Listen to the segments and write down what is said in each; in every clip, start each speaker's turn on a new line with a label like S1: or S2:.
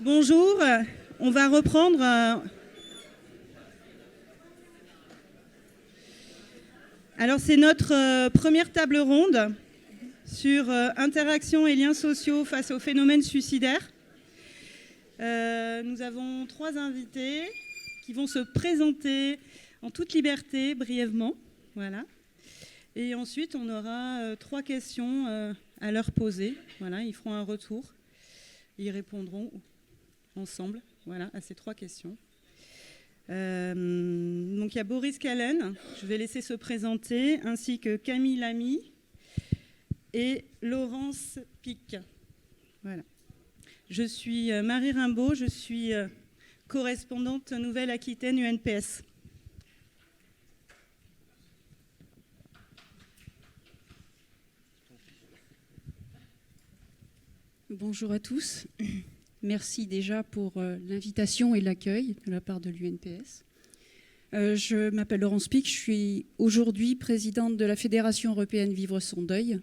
S1: Bonjour, on va reprendre. Alors c'est notre première table ronde sur interaction et liens sociaux face aux phénomènes suicidaires. Nous avons 3 invités qui vont se présenter en toute liberté, brièvement. Voilà. Et ensuite, on aura 3 questions à leur poser. Voilà, ils feront un retour. Ils répondront ensemble, voilà, à ces 3 questions. Donc il y a Boris Callen, je vais laisser se présenter, ainsi que Camille Lamy et Laurence Pic. Voilà. Je suis Marie Rimbaud, je suis correspondante Nouvelle-Aquitaine UNPS.
S2: Bonjour à tous. Merci déjà pour l'invitation et l'accueil de la part de l'UNPS. Je m'appelle Laurence Pic, je suis aujourd'hui présidente de la Fédération européenne Vivre son deuil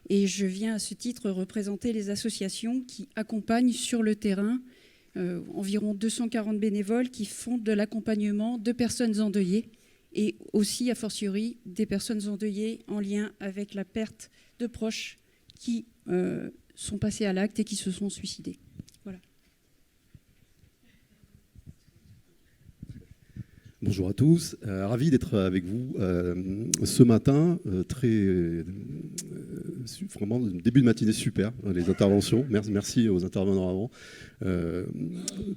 S2: et je viens à ce titre représenter les associations qui accompagnent sur le terrain environ 240 bénévoles qui font de l'accompagnement de personnes endeuillées et aussi, a fortiori, des personnes endeuillées en lien avec la perte de proches qui sont passés à l'acte et qui se sont suicidés. Voilà.
S3: Bonjour à tous, ravi d'être avec vous ce matin, vraiment début de matinée super, les interventions, merci aux intervenants avant.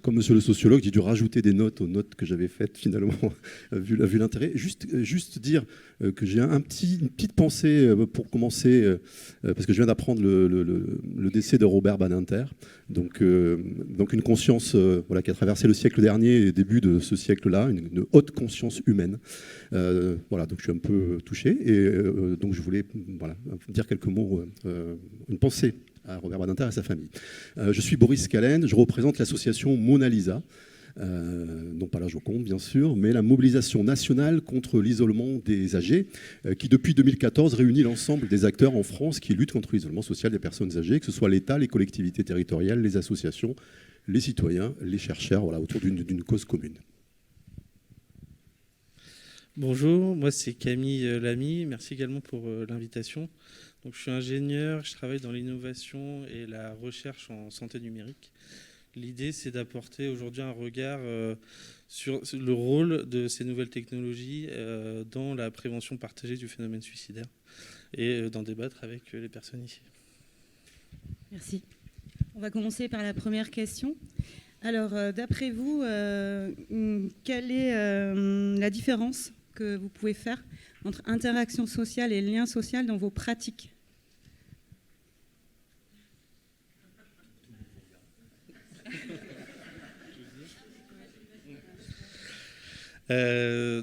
S3: Comme monsieur le sociologue, j'ai dû rajouter des notes aux notes que j'avais faites finalement, vu l'intérêt. Juste dire que j'ai une petite pensée pour commencer, parce que je viens d'apprendre le décès de Robert Badinter, donc une conscience qui a traversé le siècle dernier et début de ce siècle-là, une haute conscience humaine. Donc je suis un peu touché et donc je voulais dire quelques mots, une pensée à Robert Badinter et à sa famille. Je suis Boris Callen, je représente l'association Mona Lisa, non pas la Joconde bien sûr, mais la mobilisation nationale contre l'isolement des âgés, qui depuis 2014 réunit l'ensemble des acteurs en France qui luttent contre l'isolement social des personnes âgées, que ce soit l'État, les collectivités territoriales, les associations, les citoyens, les chercheurs, autour d'une cause commune.
S4: Bonjour, moi c'est Camille Lamy, merci également pour l'invitation. Donc, je suis ingénieur, je travaille dans l'innovation et la recherche en santé numérique. L'idée c'est d'apporter aujourd'hui un regard sur le rôle de ces nouvelles technologies dans la prévention partagée du phénomène suicidaire et d'en débattre avec les personnes ici.
S1: Merci. On va commencer par la première question. Alors, d'après vous, quelle est la différence que vous pouvez faire entre interaction sociale et lien social dans vos pratiques ?
S4: Je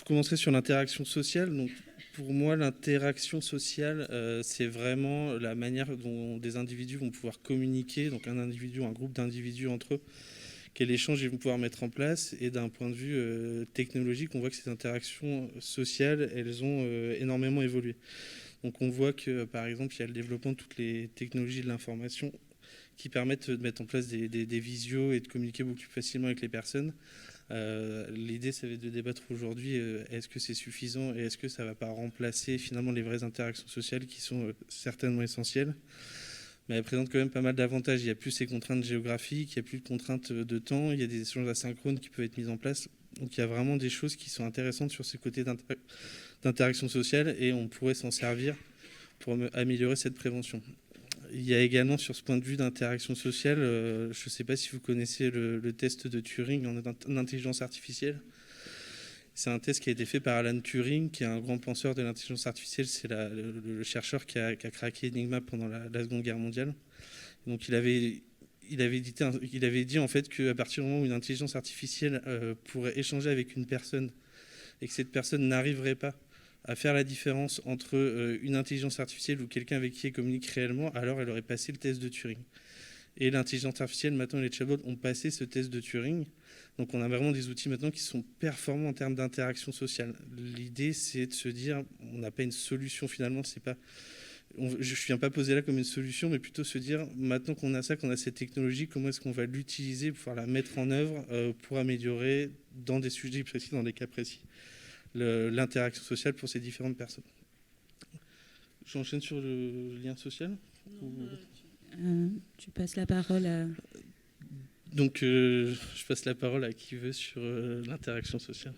S4: commencerai sur l'interaction sociale. Donc, pour moi, l'interaction sociale, c'est vraiment la manière dont des individus vont pouvoir communiquer, donc un individu, un groupe d'individus entre eux, quel échange ils vont pouvoir mettre en place. Et d'un point de vue technologique, on voit que ces interactions sociales, elles ont énormément évolué. Donc on voit que, par exemple, il y a le développement de toutes les technologies de l'information qui permettent de mettre en place des visios et de communiquer beaucoup plus facilement avec les personnes. L'idée, ça va être de débattre aujourd'hui, est-ce que c'est suffisant et est-ce que ça ne va pas remplacer finalement les vraies interactions sociales qui sont certainement essentielles. Mais elle présente quand même pas mal d'avantages. Il n'y a plus ces contraintes géographiques, il n'y a plus de contraintes de temps, il y a des échanges asynchrones qui peuvent être mis en place. Donc il y a vraiment des choses qui sont intéressantes sur ce côté d'interaction sociale et on pourrait s'en servir pour améliorer cette prévention. Il y a également sur ce point de vue d'interaction sociale, je ne sais pas si vous connaissez le test de Turing en intelligence artificielle. C'est un test qui a été fait par Alan Turing, qui est un grand penseur de l'intelligence artificielle. C'est le chercheur qui a craqué Enigma pendant la Seconde Guerre mondiale. Donc il avait dit en fait qu'à partir du moment où une intelligence artificielle pourrait échanger avec une personne et que cette personne n'arriverait pas à faire la différence entre une intelligence artificielle ou quelqu'un avec qui elle communique réellement, alors elle aurait passé le test de Turing. Et l'intelligence artificielle, maintenant, les chatbots ont passé ce test de Turing. Donc on a vraiment des outils maintenant qui sont performants en termes d'interaction sociale. L'idée, c'est de se dire, on n'a pas une solution finalement, c'est pas je ne viens pas poser là comme une solution, mais plutôt se dire, maintenant qu'on a ça, qu'on a cette technologie, comment est-ce qu'on va l'utiliser pour pouvoir la mettre en œuvre pour améliorer dans des sujets précis, dans des cas précis, l'interaction sociale pour ces différentes personnes. J'enchaîne sur le lien social.
S1: Tu passes la parole à...
S4: Donc, je passe la parole à qui veut sur l'interaction sociale.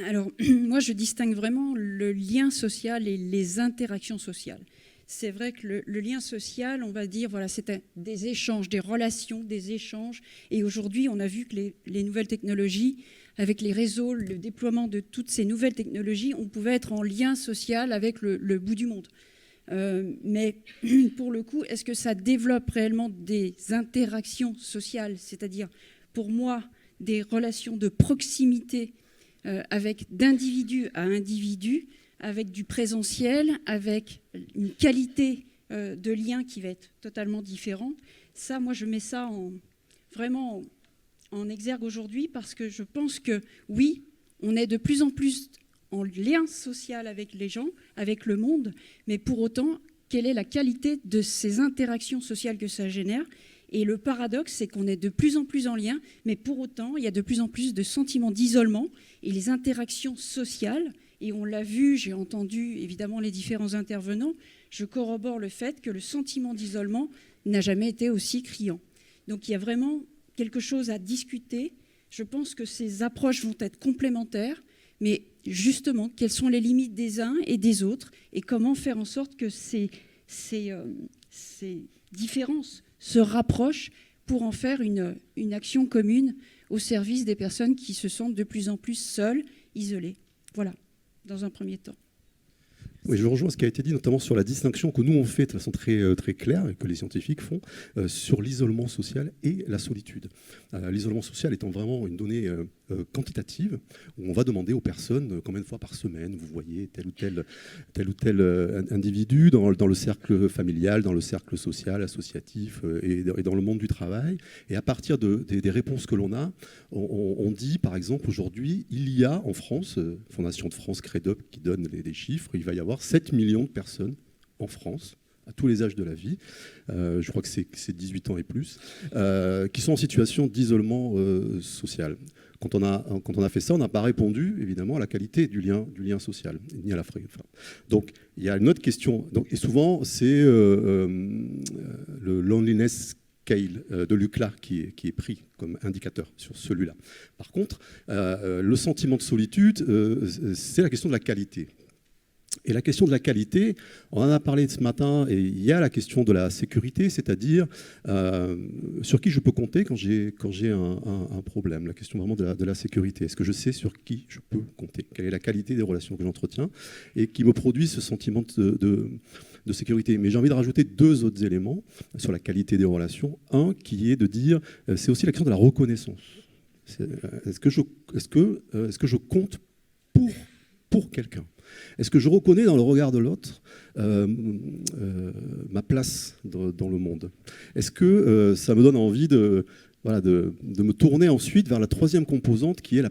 S2: Alors, moi, je distingue vraiment le lien social et les interactions sociales. C'est vrai que le lien social, on va dire, voilà, c'était des échanges, des relations, des échanges. Et aujourd'hui, on a vu que les nouvelles technologies, avec les réseaux, le déploiement de toutes ces nouvelles technologies, on pouvait être en lien social avec le bout du monde. Mais pour le coup, est-ce que ça développe réellement des interactions sociales, c'est-à-dire, pour moi, des relations de proximité avec d'individu à individu, avec du présentiel, avec une qualité de lien qui va être totalement différente. Ça, moi, je mets ça vraiment en exergue aujourd'hui parce que je pense que, oui, on est de plus en plus en lien social avec les gens, avec le monde, mais pour autant, quelle est la qualité de ces interactions sociales que ça génère ? Et le paradoxe, c'est qu'on est de plus en plus en lien, mais pour autant, il y a de plus en plus de sentiments d'isolement et les interactions sociales, et on l'a vu, j'ai entendu évidemment les différents intervenants, je corrobore le fait que le sentiment d'isolement n'a jamais été aussi criant. Donc il y a vraiment quelque chose à discuter. Je pense que ces approches vont être complémentaires, mais justement, quelles sont les limites des uns et des autres, et comment faire en sorte que ces différences se rapprochent pour en faire une action commune au service des personnes qui se sentent de plus en plus seules, isolées. Voilà, dans un premier temps.
S3: Oui, je rejoins ce qui a été dit, notamment sur la distinction que nous on fait de façon très, très claire et que les scientifiques font sur l'isolement social et la solitude. L'isolement social étant vraiment une donnée quantitative où on va demander aux personnes combien de fois par semaine vous voyez tel ou tel individu dans le cercle familial, dans le cercle social, associatif et dans le monde du travail. Et à partir des réponses que l'on a, on dit par exemple aujourd'hui, il y a en France, Fondation de France, CREDUP qui donne des chiffres, il va y avoir 7 millions de personnes en France, à tous les âges de la vie, je crois que c'est 18 ans et plus, qui sont en situation d'isolement social. Quand on a fait ça, on n'a pas répondu évidemment à la qualité du lien social, ni à la fréquence. Donc il y a une autre question, et souvent c'est le loneliness scale de l'UCLA qui est pris comme indicateur sur celui-là. Par contre, le sentiment de solitude, c'est la question de la qualité. Et la question de la qualité, on en a parlé ce matin, et il y a la question de la sécurité, c'est-à-dire sur qui je peux compter quand j'ai un problème. La question vraiment de la sécurité. Est-ce que je sais sur qui je peux compter ? Quelle est la qualité des relations que j'entretiens et qui me produit ce sentiment de sécurité ? Mais j'ai envie de rajouter 2 autres éléments sur la qualité des relations. Un qui est de dire, c'est aussi la question de la reconnaissance. Est-ce que je compte pour quelqu'un ? Est-ce que je reconnais dans le regard de l'autre ma place dans le monde ? Est-ce que ça me donne envie de me tourner ensuite vers la 3e composante qui est la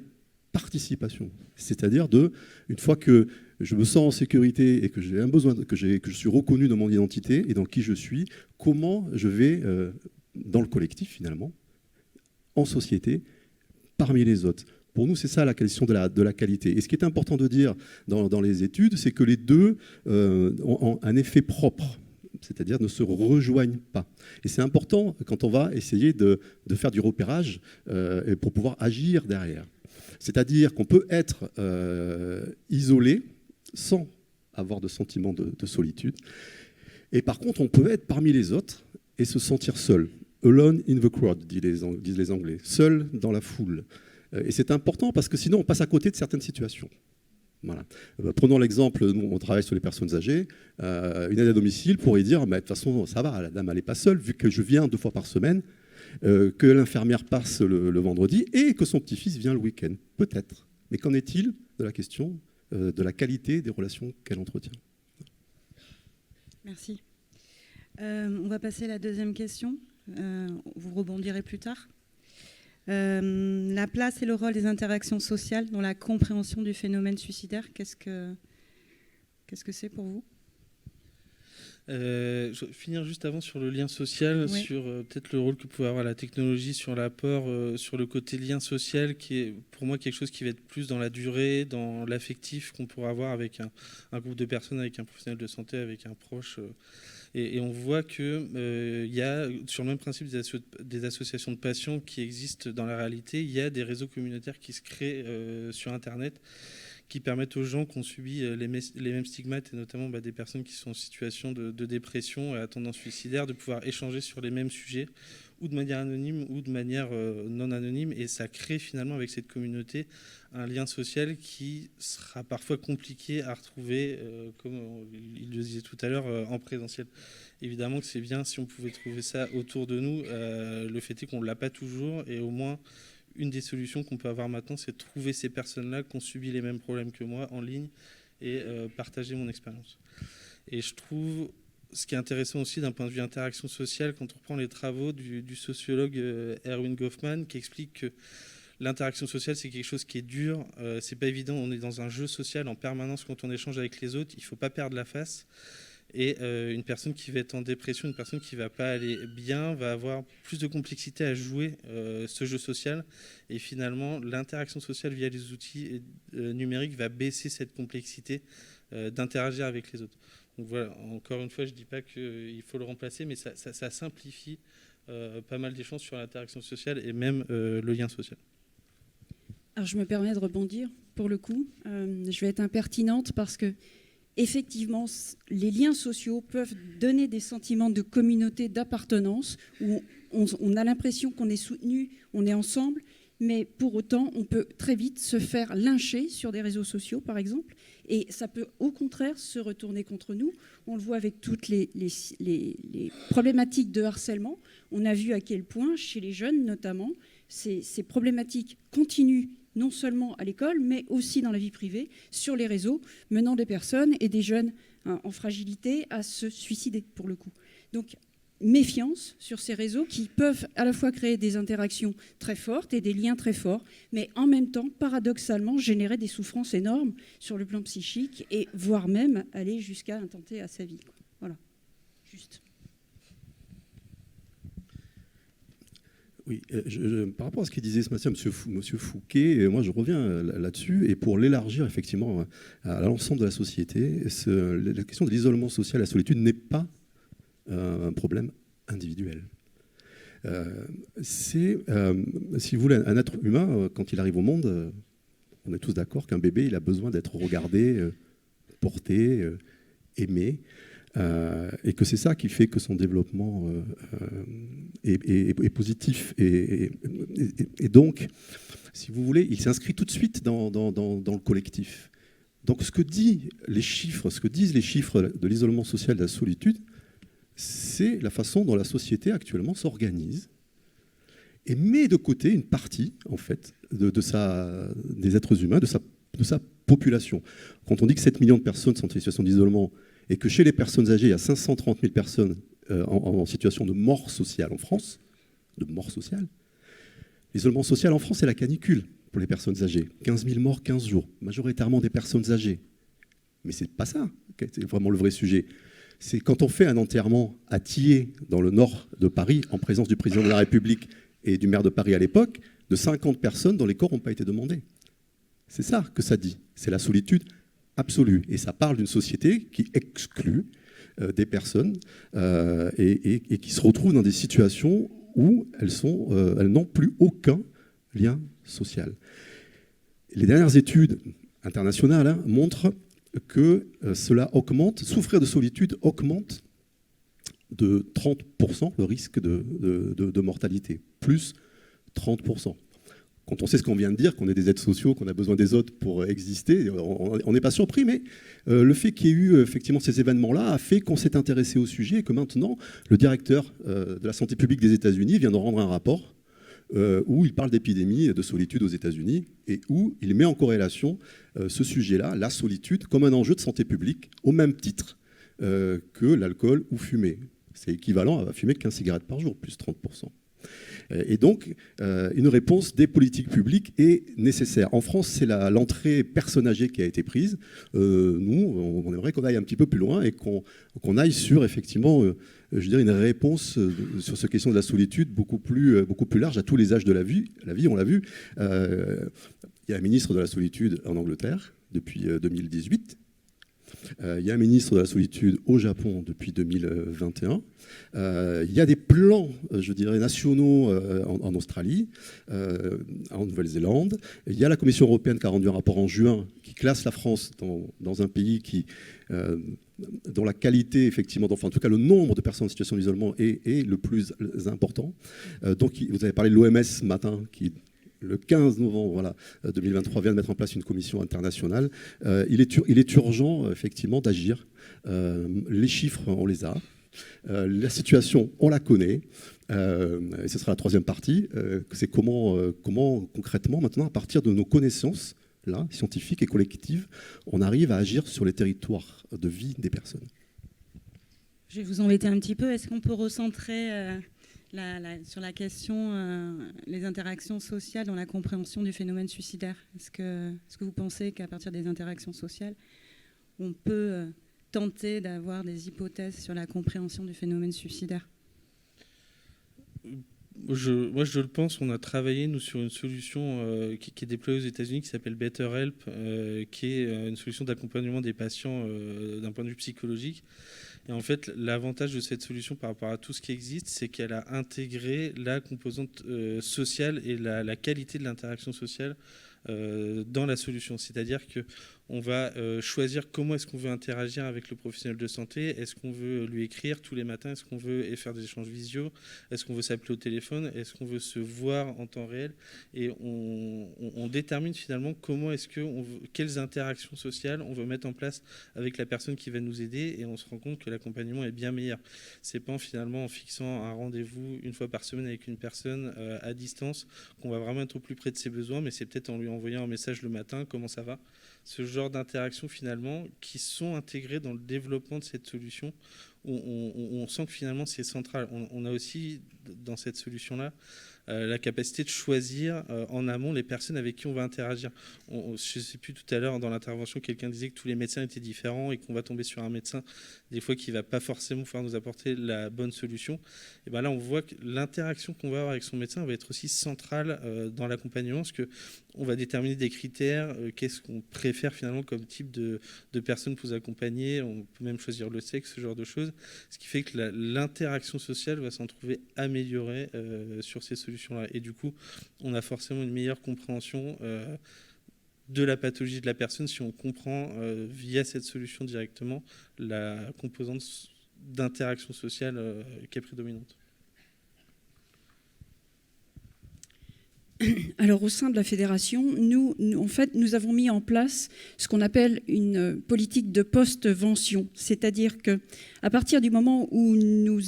S3: participation ? C'est-à-dire une fois que je me sens en sécurité et que j'ai un besoin, que je suis reconnu dans mon identité et dans qui je suis, comment je vais dans le collectif finalement, en société, parmi les autres ? Pour nous, c'est ça la question de la qualité. Et ce qui est important de dire dans les études, c'est que les deux ont un effet propre, c'est-à-dire ne se rejoignent pas. Et c'est important quand on va essayer de faire du repérage pour pouvoir agir derrière. C'est-à-dire qu'on peut être isolé sans avoir de sentiment de solitude. Et par contre, on peut être parmi les autres et se sentir seul. Alone in the crowd, disent les Anglais. Seul dans la foule. Et c'est important parce que sinon on passe à côté de certaines situations. Voilà. Prenons l'exemple, nous on travaille sur les personnes âgées, une aide à domicile pourrait dire, de toute façon ça va, la dame elle n'est pas seule, vu que je viens 2 fois par semaine, que l'infirmière passe le vendredi et que son petit-fils vient le week-end. Peut-être. Mais qu'en est-il de la question de la qualité des relations qu'elle entretient ?
S1: Merci. On va passer à la 2e question. Vous rebondirez plus tard. La place et le rôle des interactions sociales dans la compréhension du phénomène suicidaire, qu'est-ce que Qu'est-ce que c'est pour vous?
S4: Je vais finir juste avant sur le lien social,
S1: Oui.
S4: sur peut-être le rôle que pouvait avoir la technologie sur l'apport, sur le côté lien social, qui est pour moi quelque chose qui va être plus dans la durée, dans l'affectif qu'on pourra avoir avec un groupe de personnes, avec un professionnel de santé, avec un proche. Et on voit qu'il y a, sur le même principe des associations de patients qui existent dans la réalité, il y a des réseaux communautaires qui se créent sur Internet, qui permettent aux gens qui ont subi les mêmes stigmates, et notamment des personnes qui sont en situation de dépression et à tendance suicidaire, de pouvoir échanger sur les mêmes sujets, ou de manière anonyme ou de manière non anonyme. Et ça crée finalement avec cette communauté un lien social qui sera parfois compliqué à retrouver, comme il le disait tout à l'heure, en présentiel. Évidemment que c'est bien si on pouvait trouver ça autour de nous. Le fait est qu'on ne l'a pas toujours, et au moins une des solutions qu'on peut avoir maintenant, c'est de trouver ces personnes-là qui ont subi les mêmes problèmes que moi en ligne et partager mon expérience. Et je trouve ce qui est intéressant aussi d'un point de vue interaction sociale, quand on reprend les travaux du sociologue Erwin Goffman, qui explique que l'interaction sociale, c'est quelque chose qui est dur, c'est pas évident, on est dans un jeu social en permanence quand on échange avec les autres, il ne faut pas perdre la face. Et une personne qui va être en dépression, une personne qui ne va pas aller bien, va avoir plus de complexité à jouer ce jeu social. Et finalement, l'interaction sociale via les outils numériques va baisser cette complexité d'interagir avec les autres. Donc voilà, encore une fois, je ne dis pas qu'il faut le remplacer, mais ça simplifie pas mal des chances sur l'interaction sociale et même le lien social.
S2: Alors je me permets de rebondir pour le coup. Je vais être impertinente parce que effectivement, les liens sociaux peuvent donner des sentiments de communauté, d'appartenance, où on a l'impression qu'on est soutenu, on est ensemble, mais pour autant, on peut très vite se faire lyncher sur des réseaux sociaux, par exemple, et ça peut au contraire se retourner contre nous. On le voit avec toutes les problématiques de harcèlement. On a vu à quel point, chez les jeunes notamment, ces problématiques continuent non seulement à l'école, mais aussi dans la vie privée, sur les réseaux, menant des personnes et des jeunes en fragilité à se suicider, pour le coup. Donc, méfiance sur ces réseaux qui peuvent à la fois créer des interactions très fortes et des liens très forts, mais en même temps, paradoxalement, générer des souffrances énormes sur le plan psychique et voire même aller jusqu'à intenter à sa vie. Voilà, juste.
S3: Oui, par rapport à ce qu'il disait ce matin, Monsieur Fouquet, moi je reviens là-dessus, et pour l'élargir effectivement à l'ensemble de la société, la question de l'isolement social et la solitude n'est pas un problème individuel. C'est, si vous voulez, un être humain, quand il arrive au monde, on est tous d'accord qu'un bébé, il a besoin d'être regardé, porté, aimé. Et que c'est ça qui fait que son développement est positif. Et donc, si vous voulez, il s'inscrit tout de suite dans le collectif. Donc ce que disent les chiffres de l'isolement social et de la solitude, c'est la façon dont la société actuellement s'organise et met de côté une partie, en fait, des êtres humains, de sa population. Quand on dit que 7 millions de personnes sont en situation d'isolement, et que chez les personnes âgées, il y a 530 000 personnes en situation de mort sociale en France, l'isolement social en France, c'est la canicule pour les personnes âgées. 15 000 morts, 15 jours, majoritairement des personnes âgées. Mais c'est pas ça, c'est vraiment le vrai sujet. C'est quand on fait un enterrement à Thiers, dans le nord de Paris, en présence du président de la République et du maire de Paris à l'époque, de 50 personnes dont les corps n'ont pas été demandés. C'est ça que ça dit, c'est la solitude absolue. Et ça parle d'une société qui exclut des personnes et qui se retrouvent dans des situations où elles n'ont plus aucun lien social. Les dernières études internationales montrent que cela augmente, souffrir de solitude augmente de 30% le risque de mortalité, plus 30%. Quand on sait ce qu'on vient de dire, qu'on est des êtres sociaux, qu'on a besoin des autres pour exister, on n'est pas surpris, mais le fait qu'il y ait eu effectivement ces événements-là a fait qu'on s'est intéressé au sujet et que maintenant, le directeur de la santé publique des États-Unis vient de rendre un rapport où il parle d'épidémie de solitude aux États-Unis et où il met en corrélation ce sujet-là, la solitude, comme un enjeu de santé publique, au même titre que l'alcool ou fumer. C'est équivalent à fumer 15 cigarettes par jour, plus 30%. Et donc, une réponse des politiques publiques est nécessaire. En France, c'est l'entrée personne âgée qui a été prise. Nous, on aimerait qu'on aille un petit peu plus loin et qu'on aille sur, effectivement, je dirais, une réponse sur cette question de la solitude beaucoup plus large à tous les âges de la vie, on l'a vu. Il y a un ministre de la solitude en Angleterre depuis 2018. Il y a un ministre de la solitude au Japon depuis 2021. Il y a des plans, je dirais, nationaux en Australie, en Nouvelle-Zélande. Il y a la Commission européenne qui a rendu un rapport en juin qui classe la France dans un pays dont la qualité, effectivement, enfin, en tout cas le nombre de personnes en situation d'isolement est le plus important. Donc, vous avez parlé de l'OMS ce matin, qui le 15 novembre 2023 vient de mettre en place une commission internationale. Il est urgent, effectivement, d'agir. Les chiffres, on les a. La situation, on la connaît. Et ce sera la troisième partie. C'est comment concrètement, maintenant, à partir de nos connaissances là, scientifiques et collectives, on arrive à agir sur les territoires de vie des personnes.
S1: Je vais vous embêter un petit peu. Est-ce qu'on peut recentrer sur la question, les interactions sociales dans la compréhension du phénomène suicidaire? Est-ce que vous pensez qu'à partir des interactions sociales, on peut tenter d'avoir des hypothèses sur la compréhension du phénomène suicidaire?
S4: Moi, je le pense. On a travaillé, nous, sur une solution qui est déployée aux États-Unis, qui s'appelle BetterHelp, qui est une solution d'accompagnement des patients d'un point de vue psychologique. Et en fait, l'avantage de cette solution par rapport à tout ce qui existe, c'est qu'elle a intégré la composante sociale et la qualité de l'interaction sociale dans la solution. C'est-à-dire qu'on va choisir comment est-ce qu'on veut interagir avec le professionnel de santé. Est-ce qu'on veut lui écrire tous les matins? Est-ce qu'on veut faire des échanges visio? Est-ce qu'on veut s'appeler au téléphone? Est-ce qu'on veut se voir en temps réel? Et on détermine finalement quelles interactions sociales on veut mettre en place avec la personne qui va nous aider, et on se rend compte que l'accompagnement est bien meilleur. C'est pas finalement en fixant un rendez-vous une fois par semaine avec une personne à distance qu'on va vraiment être au plus près de ses besoins, mais c'est peut-être en lui envoyant un message le matin, comment ça va? Ce genre d'interactions finalement qui sont intégrées dans le développement de cette solution, où on sent que finalement c'est central. On a aussi dans cette solution-là la capacité de choisir en amont les personnes avec qui on va interagir. Je ne sais plus, tout à l'heure dans l'intervention, quelqu'un disait que tous les médecins étaient différents et qu'on va tomber sur un médecin des fois qui ne va pas forcément pouvoir nous apporter la bonne solution. Et bien là, on voit que l'interaction qu'on va avoir avec son médecin va être aussi centrale dans l'accompagnement, parce qu'on va déterminer des critères, qu'est-ce qu'on préfère finalement comme type de personnes pour vous accompagner. On peut même choisir le sexe, ce genre de choses. Ce qui fait que l'interaction sociale va s'en trouver améliorée sur ces solutions-là. Et du coup, on a forcément une meilleure compréhension de la pathologie de la personne si on comprend via cette solution directement la composante d'interaction sociale qui est prédominante.
S2: Alors, au sein de la fédération, nous avons mis en place ce qu'on appelle une politique de post-vention. C'est-à-dire qu'à partir du moment où nous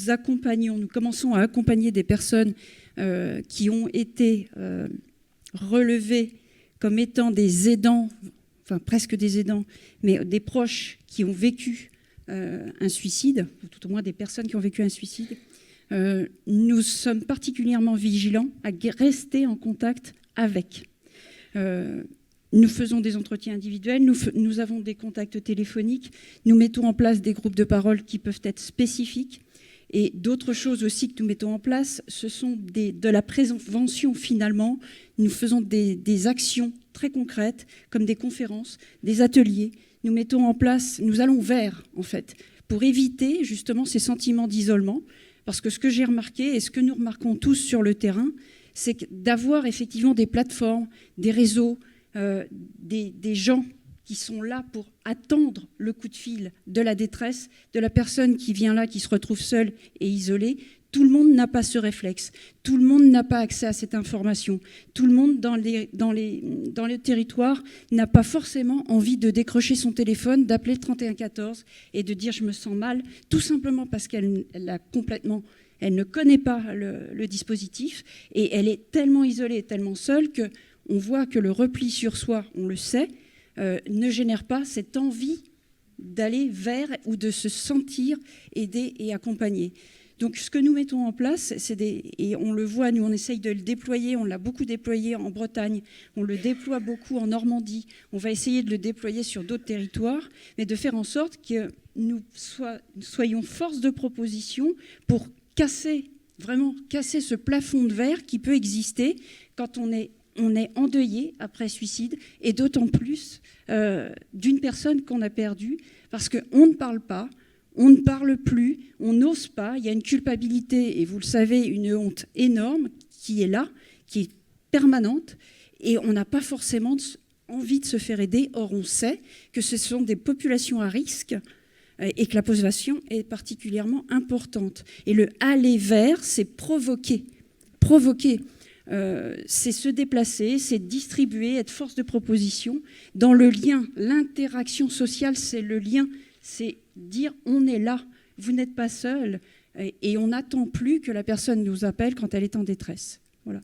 S2: commençons à accompagner des personnes qui ont été relevées comme étant des aidants, enfin presque des aidants, mais des proches qui ont vécu un suicide, ou tout au moins des personnes qui ont vécu un suicide, nous sommes particulièrement vigilants à rester en contact avec. Nous faisons des entretiens individuels, nous avons des contacts téléphoniques, nous mettons en place des groupes de parole qui peuvent être spécifiques. Et d'autres choses aussi que nous mettons en place, ce sont de la prévention finalement. Nous faisons des actions très concrètes, comme des conférences, des ateliers. Nous mettons en place, nous allons vers, en fait, pour éviter justement ces sentiments d'isolement. Parce que ce que j'ai remarqué, et ce que nous remarquons tous sur le terrain, c'est d'avoir effectivement des plateformes, des réseaux, des gens qui sont là pour attendre le coup de fil de la détresse, de la personne qui vient là, qui se retrouve seule et isolée. Tout le monde n'a pas ce réflexe. Tout le monde n'a pas accès à cette information. Tout le monde dans les territoires n'a pas forcément envie de décrocher son téléphone, d'appeler le 3114 et de dire « je me sens mal », tout simplement parce qu'elle ne connaît pas le dispositif et elle est tellement isolée, tellement seule qu'on voit que le repli sur soi, on le sait, ne génère pas cette envie d'aller vers ou de se sentir aidé et accompagné. Donc ce que nous mettons en place, et on le voit, nous on essaye de le déployer, on l'a beaucoup déployé en Bretagne, on le déploie beaucoup en Normandie, on va essayer de le déployer sur d'autres territoires, mais de faire en sorte que nous soyons force de proposition pour vraiment casser ce plafond de verre qui peut exister quand on est endeuillé après suicide, et d'autant plus d'une personne qu'on a perdue, parce qu'on ne parle pas, on ne parle plus, on n'ose pas, il y a une culpabilité, et vous le savez, une honte énorme qui est là, qui est permanente, et on n'a pas forcément envie de se faire aider. Or, on sait que ce sont des populations à risque et que la population est particulièrement importante. Et le aller vers, c'est provoquer. C'est se déplacer, c'est distribuer, être force de proposition. Dans le lien, l'interaction sociale, c'est le lien, c'est dire on est là, vous n'êtes pas seul, et on n'attend plus que la personne nous appelle quand elle est en détresse. Voilà.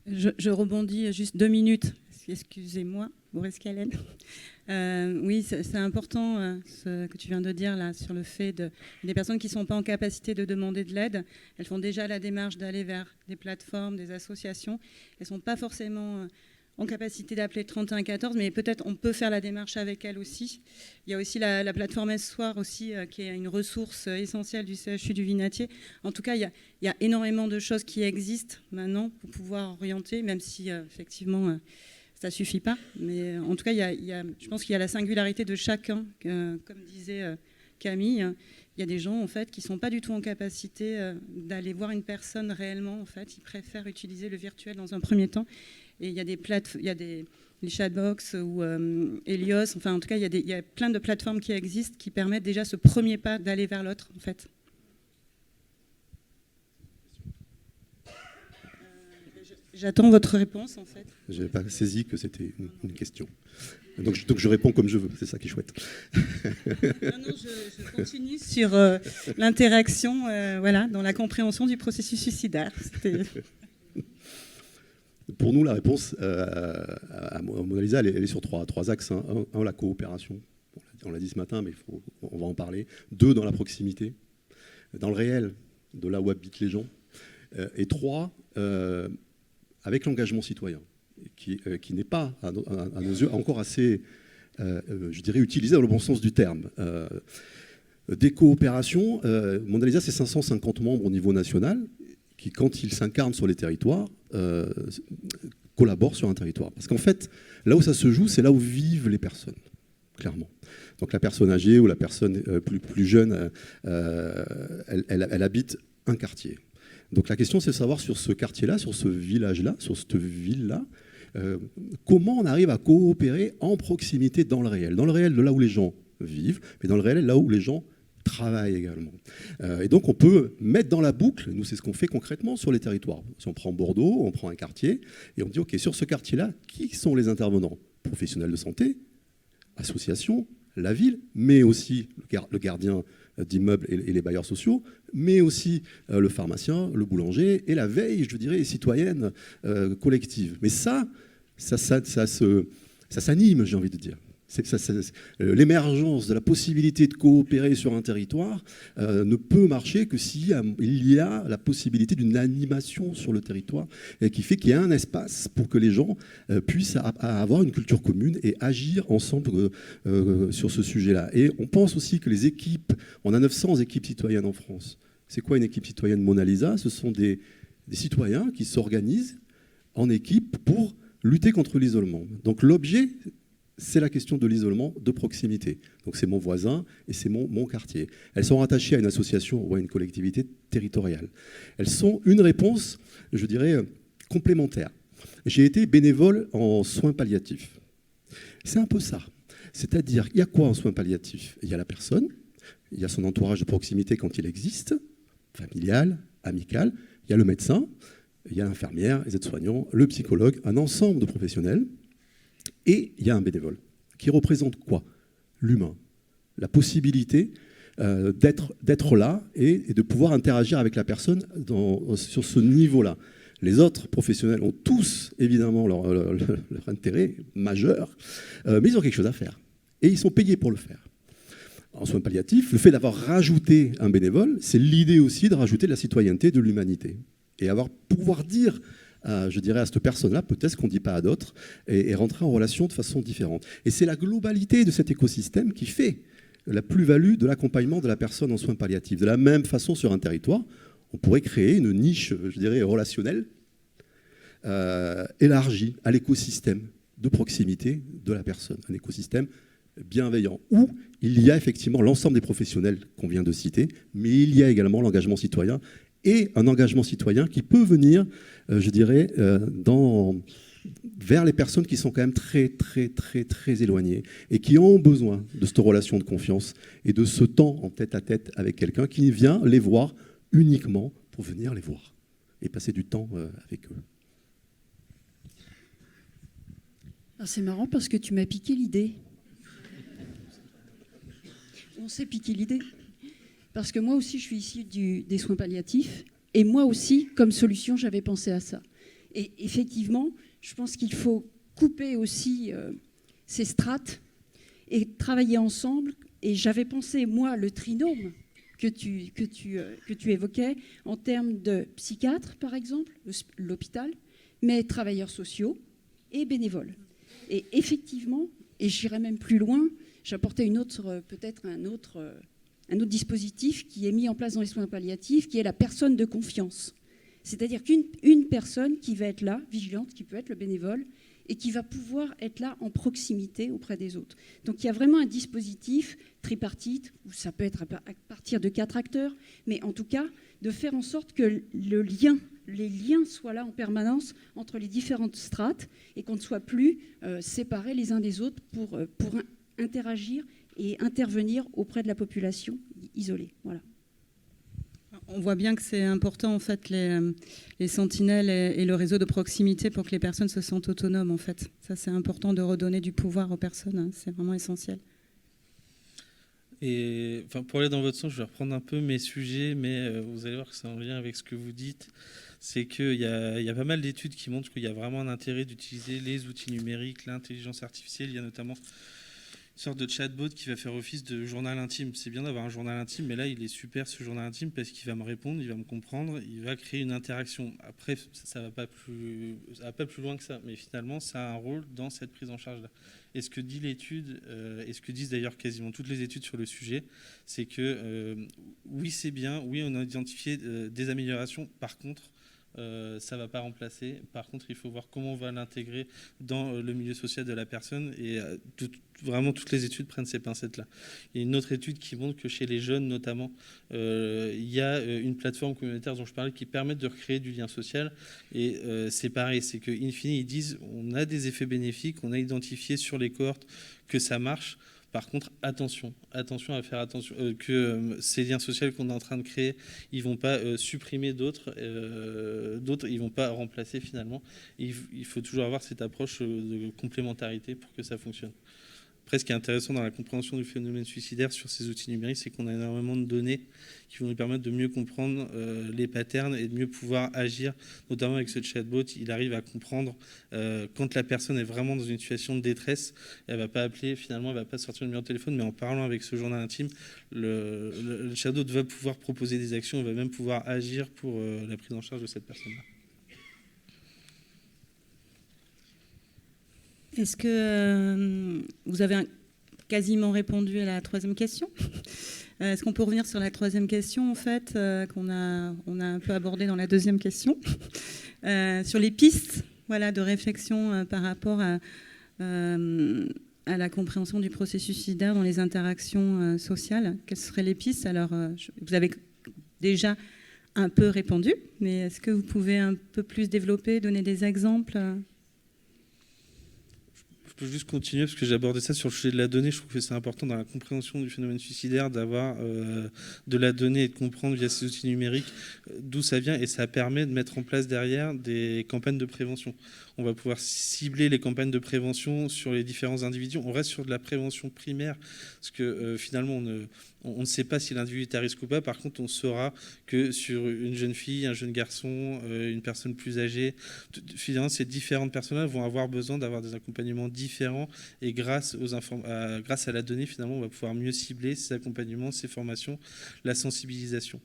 S1: Je rebondis juste 2 minutes, excusez-moi, Boris Callen. Oui, c'est important ce que tu viens de dire là sur le fait des personnes qui ne sont pas en capacité de demander de l'aide. Elles font déjà la démarche d'aller vers des plateformes, des associations. Elles ne sont pas forcément en capacité d'appeler 3114, mais peut-être on peut faire la démarche avec elles aussi. Il y a aussi la plateforme S-Soir aussi, qui est une ressource essentielle du CHU du Vinatier. En tout cas, il y a énormément de choses qui existent maintenant pour pouvoir orienter, même si effectivement ça ne suffit pas. Mais en tout cas, je pense qu'il y a la singularité de chacun. Comme disait Camille, il y a des gens en fait, qui ne sont pas du tout en capacité d'aller voir une personne réellement. En fait. Ils préfèrent utiliser le virtuel dans un premier temps. Et il y a les chatbox ou Helios, enfin en tout cas il y a plein de plateformes qui existent qui permettent déjà ce premier pas d'aller vers l'autre en fait. J'attends votre réponse en fait.
S3: Je n'avais pas saisi que c'était une question. Donc je réponds comme je veux, c'est ça qui est chouette.
S1: Non, je continue sur l'interaction voilà, dans la compréhension du processus suicidaire.
S3: Pour nous, la réponse à Mona Lisa, elle est sur trois axes. Hein. Un, la coopération. On l'a dit ce matin, mais on va en parler. 2, dans la proximité, dans le réel, de là où habitent les gens. Et 3, avec l'engagement citoyen, qui n'est pas, à nos yeux, encore assez, je dirais, utilisé dans le bon sens du terme. Des coopérations, Mona Lisa, c'est 550 membres au niveau national, qui, quand ils s'incarnent sur les territoires, collaborent sur un territoire. Parce qu'en fait, là où ça se joue, c'est là où vivent les personnes, clairement. Donc la personne âgée ou la personne plus jeune, elle habite un quartier. Donc la question, c'est de savoir sur ce quartier-là, sur ce village-là, sur cette ville-là, comment on arrive à coopérer en proximité dans le réel. Dans le réel de là où les gens vivent, mais dans le réel là où les gens travaillent également. Et donc on peut mettre dans la boucle, nous c'est ce qu'on fait concrètement sur les territoires. Si on prend Bordeaux, on prend un quartier, et on dit ok, sur ce quartier-là, qui sont les intervenants? Professionnels de santé, associations, la ville, mais aussi le gardien d'immeubles et les bailleurs sociaux, mais aussi le pharmacien, le boulanger, et la veille, je dirais, citoyenne collective. Mais ça s'anime, j'ai envie de dire. L'émergence de la possibilité de coopérer sur un territoire ne peut marcher que s'il y a la possibilité d'une animation sur le territoire et qui fait qu'il y a un espace pour que les gens puissent avoir une culture commune et agir ensemble sur ce sujet-là. Et on pense aussi que les équipes, on a 900 équipes citoyennes en France. C'est quoi une équipe citoyenne Mona Lisa? Ce sont des citoyens qui s'organisent en équipe pour lutter contre l'isolement. Donc l'objet, c'est la question de l'isolement de proximité. Donc c'est mon voisin et c'est mon quartier. Elles sont rattachées à une association ou à une collectivité territoriale. Elles sont une réponse, je dirais, complémentaire. J'ai été bénévole en soins palliatifs. C'est un peu ça. C'est-à-dire, il y a quoi en soins palliatifs? Il y a la personne, il y a son entourage de proximité quand il existe, familial, amical, il y a le médecin, il y a l'infirmière, les aides-soignants, le psychologue, un ensemble de professionnels. Et il y a un bénévole qui représente quoi? L'humain, la possibilité d'être là et de pouvoir interagir avec la personne sur ce niveau-là. Les autres professionnels ont tous, évidemment, leur intérêt majeur, mais ils ont quelque chose à faire. Et ils sont payés pour le faire. en soins palliatifs, le fait d'avoir rajouté un bénévole, c'est l'idée aussi de rajouter de la citoyenneté, de l'humanité. Et pouvoir dire, je dirais, à cette personne-là, peut-être qu'on ne dit pas à d'autres, et rentrer en relation de façon différente. Et c'est la globalité de cet écosystème qui fait la plus-value de l'accompagnement de la personne en soins palliatifs. De la même façon, sur un territoire, on pourrait créer une niche, je dirais, relationnelle, élargie à l'écosystème de proximité de la personne, un écosystème bienveillant, où il y a effectivement l'ensemble des professionnels qu'on vient de citer, mais il y a également l'engagement citoyen, et un engagement citoyen qui peut venir, je dirais, vers les personnes qui sont quand même très, très, très, très éloignées et qui ont besoin de cette relation de confiance et de ce temps en tête-à-tête avec quelqu'un qui vient les voir uniquement pour venir les voir et passer du temps avec eux.
S2: Alors c'est marrant parce que tu m'as piqué l'idée. On s'est piqué l'idée. Parce que moi aussi, je suis issue des soins palliatifs. Et moi aussi, comme solution, j'avais pensé à ça. Et effectivement, je pense qu'il faut couper aussi ces strates et travailler ensemble. Et j'avais pensé, moi, le trinôme que tu évoquais en termes de psychiatre, par exemple, l'hôpital, mais travailleurs sociaux et bénévoles. Et effectivement, et j'irais même plus loin, j'apportais peut-être un autre dispositif qui est mis en place dans les soins palliatifs, qui est la personne de confiance. C'est-à-dire qu'une personne qui va être là, vigilante, qui peut être le bénévole, et qui va pouvoir être là en proximité auprès des autres. Donc il y a vraiment un dispositif tripartite, où ça peut être à partir de 4 acteurs, mais en tout cas, de faire en sorte que les liens soient là en permanence entre les différentes strates et qu'on ne soit plus séparés les uns des autres pour interagir et intervenir auprès de la population isolée. Voilà.
S1: On voit bien que c'est important, en fait, les sentinelles et le réseau de proximité pour que les personnes se sentent autonomes, en fait. Ça, c'est important de redonner du pouvoir aux personnes. Hein. C'est vraiment essentiel.
S4: Et pour aller dans votre sens, je vais reprendre un peu mes sujets, mais vous allez voir que c'est en lien avec ce que vous dites. C'est qu'il y a pas mal d'études qui montrent qu'il y a vraiment un intérêt d'utiliser les outils numériques, l'intelligence artificielle. Il y a notamment une sorte de chatbot qui va faire office de journal intime. C'est bien d'avoir un journal intime, mais là, il est super, ce journal intime, parce qu'il va me répondre, il va me comprendre, il va créer une interaction. Après, ça va pas plus loin que ça, mais finalement, ça a un rôle dans cette prise en charge-là. Et ce que dit l'étude, et ce que disent d'ailleurs quasiment toutes les études sur le sujet, c'est que oui, c'est bien, oui, on a identifié des améliorations, par contre, ça ne va pas remplacer. Par contre, il faut voir comment on va l'intégrer dans le milieu social de la personne. Et vraiment, toutes les études prennent ces pincettes-là. Il y a une autre étude qui montre que chez les jeunes, notamment, il y a une plateforme communautaire dont je parlais qui permet de recréer du lien social. Et c'est pareil, c'est qu'in fine, ils disent on a des effets bénéfiques, on a identifié sur les cohortes que ça marche. Par contre, attention à faire attention que ces liens sociaux qu'on est en train de créer, ils vont pas supprimer d'autres, ils vont pas remplacer finalement. Il faut toujours avoir cette approche de complémentarité pour que ça fonctionne. Après, ce qui est intéressant dans la compréhension du phénomène suicidaire sur ces outils numériques, c'est qu'on a énormément de données qui vont nous permettre de mieux comprendre les patterns et de mieux pouvoir agir, notamment avec ce chatbot. Il arrive à comprendre quand la personne est vraiment dans une situation de détresse. Elle ne va pas appeler, finalement, elle ne va pas sortir le numéro de téléphone, mais en parlant avec ce journal intime, le chatbot va pouvoir proposer des actions, il va même pouvoir agir pour la prise en charge de cette personne-là.
S1: Est-ce que vous avez quasiment répondu à la troisième question ? Est-ce qu'on peut revenir sur la troisième question, en fait, qu'on a un peu abordée dans la deuxième question, sur les pistes, voilà, de réflexion par rapport à la compréhension du processus suicidaire dans les interactions sociales. Quelles seraient les pistes ? Alors, vous avez déjà un peu répondu, mais est-ce que vous pouvez un peu plus développer, donner des exemples ?
S4: Je peux juste continuer parce que j'ai abordé ça sur le sujet de la donnée. Je trouve que c'est important dans la compréhension du phénomène suicidaire d'avoir de la donnée et de comprendre via ces outils numériques d'où ça vient, et ça permet de mettre en place derrière des campagnes de prévention. On va pouvoir cibler les campagnes de prévention sur les différents individus. On reste sur de la prévention primaire parce que finalement on ne sait pas si l'individu est à risque ou pas. Par contre, on saura que sur une jeune fille, un jeune garçon, une personne plus âgée, finalement, ces différentes personnes vont avoir besoin d'avoir des accompagnements différents différents et grâce à la donnée, finalement, on va pouvoir mieux cibler ces accompagnements, ces formations, la sensibilisation.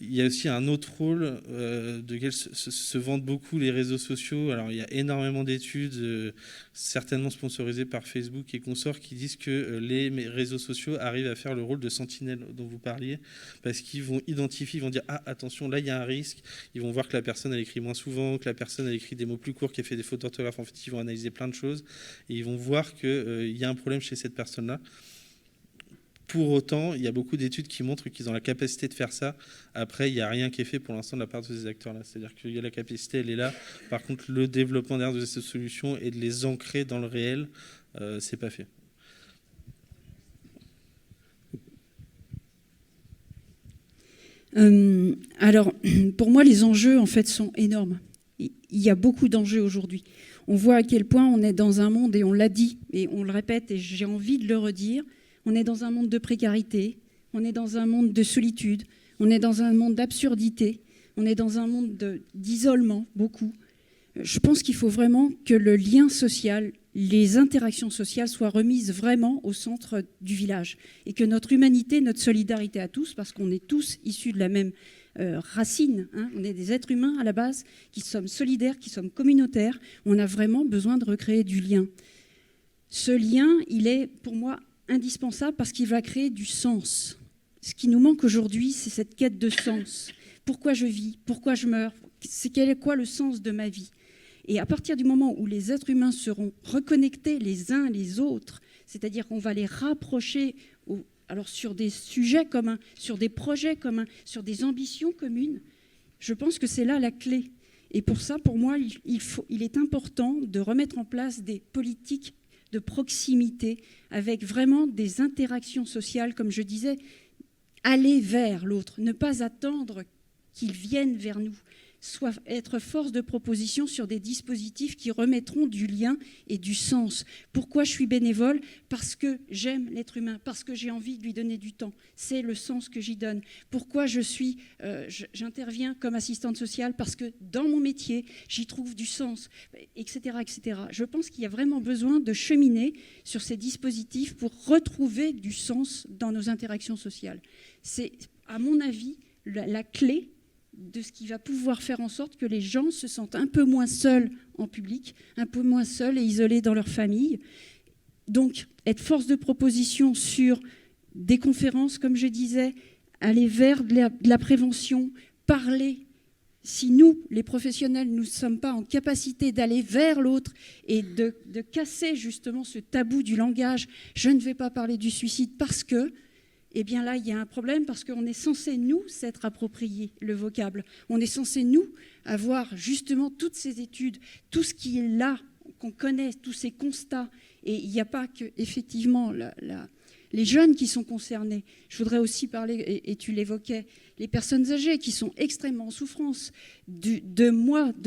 S4: Il y a aussi un autre rôle de lequel se vantent beaucoup les réseaux sociaux. Alors, il y a énormément d'études, certainement sponsorisées par Facebook et consorts, qui disent que les réseaux sociaux arrivent à faire le rôle de sentinelle dont vous parliez, parce qu'ils vont identifier, ils vont dire « Ah, attention, là, il y a un risque ». Ils vont voir que la personne, elle écrit moins souvent, que la personne, elle écrit des mots plus courts, qu'elle fait des fautes d'orthographe. En fait, ils vont analyser plein de choses et ils vont voir qu'il y a un problème chez cette personne-là. Pour autant, il y a beaucoup d'études qui montrent qu'ils ont la capacité de faire ça. Après, il n'y a rien qui est fait pour l'instant de la part de ces acteurs-là. C'est-à-dire qu'il y a la capacité, elle est là. Par contre, le développement derrière de ces solutions et de les ancrer dans le réel, c'est pas fait.
S2: Alors, pour moi, les enjeux, en fait, sont énormes. Il y a beaucoup d'enjeux aujourd'hui. On voit à quel point on est dans un monde, et on l'a dit, et on le répète, et j'ai envie de le redire, on est dans un monde de précarité, on est dans un monde de solitude, on est dans un monde d'absurdité, on est dans un monde d'isolement, beaucoup. Je pense qu'il faut vraiment que le lien social, les interactions sociales soient remises vraiment au centre du village et que notre humanité, notre solidarité à tous, parce qu'on est tous issus de la même racine, hein, on est des êtres humains à la base, qui sommes solidaires, qui sommes communautaires, on a vraiment besoin de recréer du lien. Ce lien, il est pour moi indispensable parce qu'il va créer du sens. Ce qui nous manque aujourd'hui, c'est cette quête de sens. Pourquoi je vis ? Pourquoi je meurs ? Quel est quoi le sens de ma vie ? Et à partir du moment où les êtres humains seront reconnectés les uns les autres, c'est-à-dire qu'on va les rapprocher alors sur des sujets communs, sur des projets communs, sur des ambitions communes, je pense que c'est là la clé. Et pour ça, pour moi, il est important de remettre en place des politiques de proximité, avec vraiment des interactions sociales, comme je disais, aller vers l'autre, ne pas attendre qu'il vienne vers nous, soit être force de proposition sur des dispositifs qui remettront du lien et du sens. Pourquoi je suis bénévole ? Parce que j'aime l'être humain, parce que j'ai envie de lui donner du temps. C'est le sens que j'y donne. Pourquoi j'interviens comme assistante sociale ? Parce que dans mon métier, j'y trouve du sens, etc., etc. Je pense qu'il y a vraiment besoin de cheminer sur ces dispositifs pour retrouver du sens dans nos interactions sociales. C'est, à mon avis, la clé de ce qui va pouvoir faire en sorte que les gens se sentent un peu moins seuls en public, un peu moins seuls et isolés dans leur famille. Donc, être force de proposition sur des conférences, comme je disais, aller vers de la prévention, parler. Si nous, les professionnels, nous ne sommes pas en capacité d'aller vers l'autre et de casser justement ce tabou du langage, je ne vais pas parler du suicide parce que, eh bien là, il y a un problème parce qu'on est censé, nous, s'être approprié le vocable. On est censé, nous, avoir justement toutes ces études, tout ce qui est là, qu'on connaît, tous ces constats. Et il n'y a pas que, effectivement, les jeunes qui sont concernés. Je voudrais aussi parler, et tu l'évoquais, les personnes âgées qui sont extrêmement en souffrance. De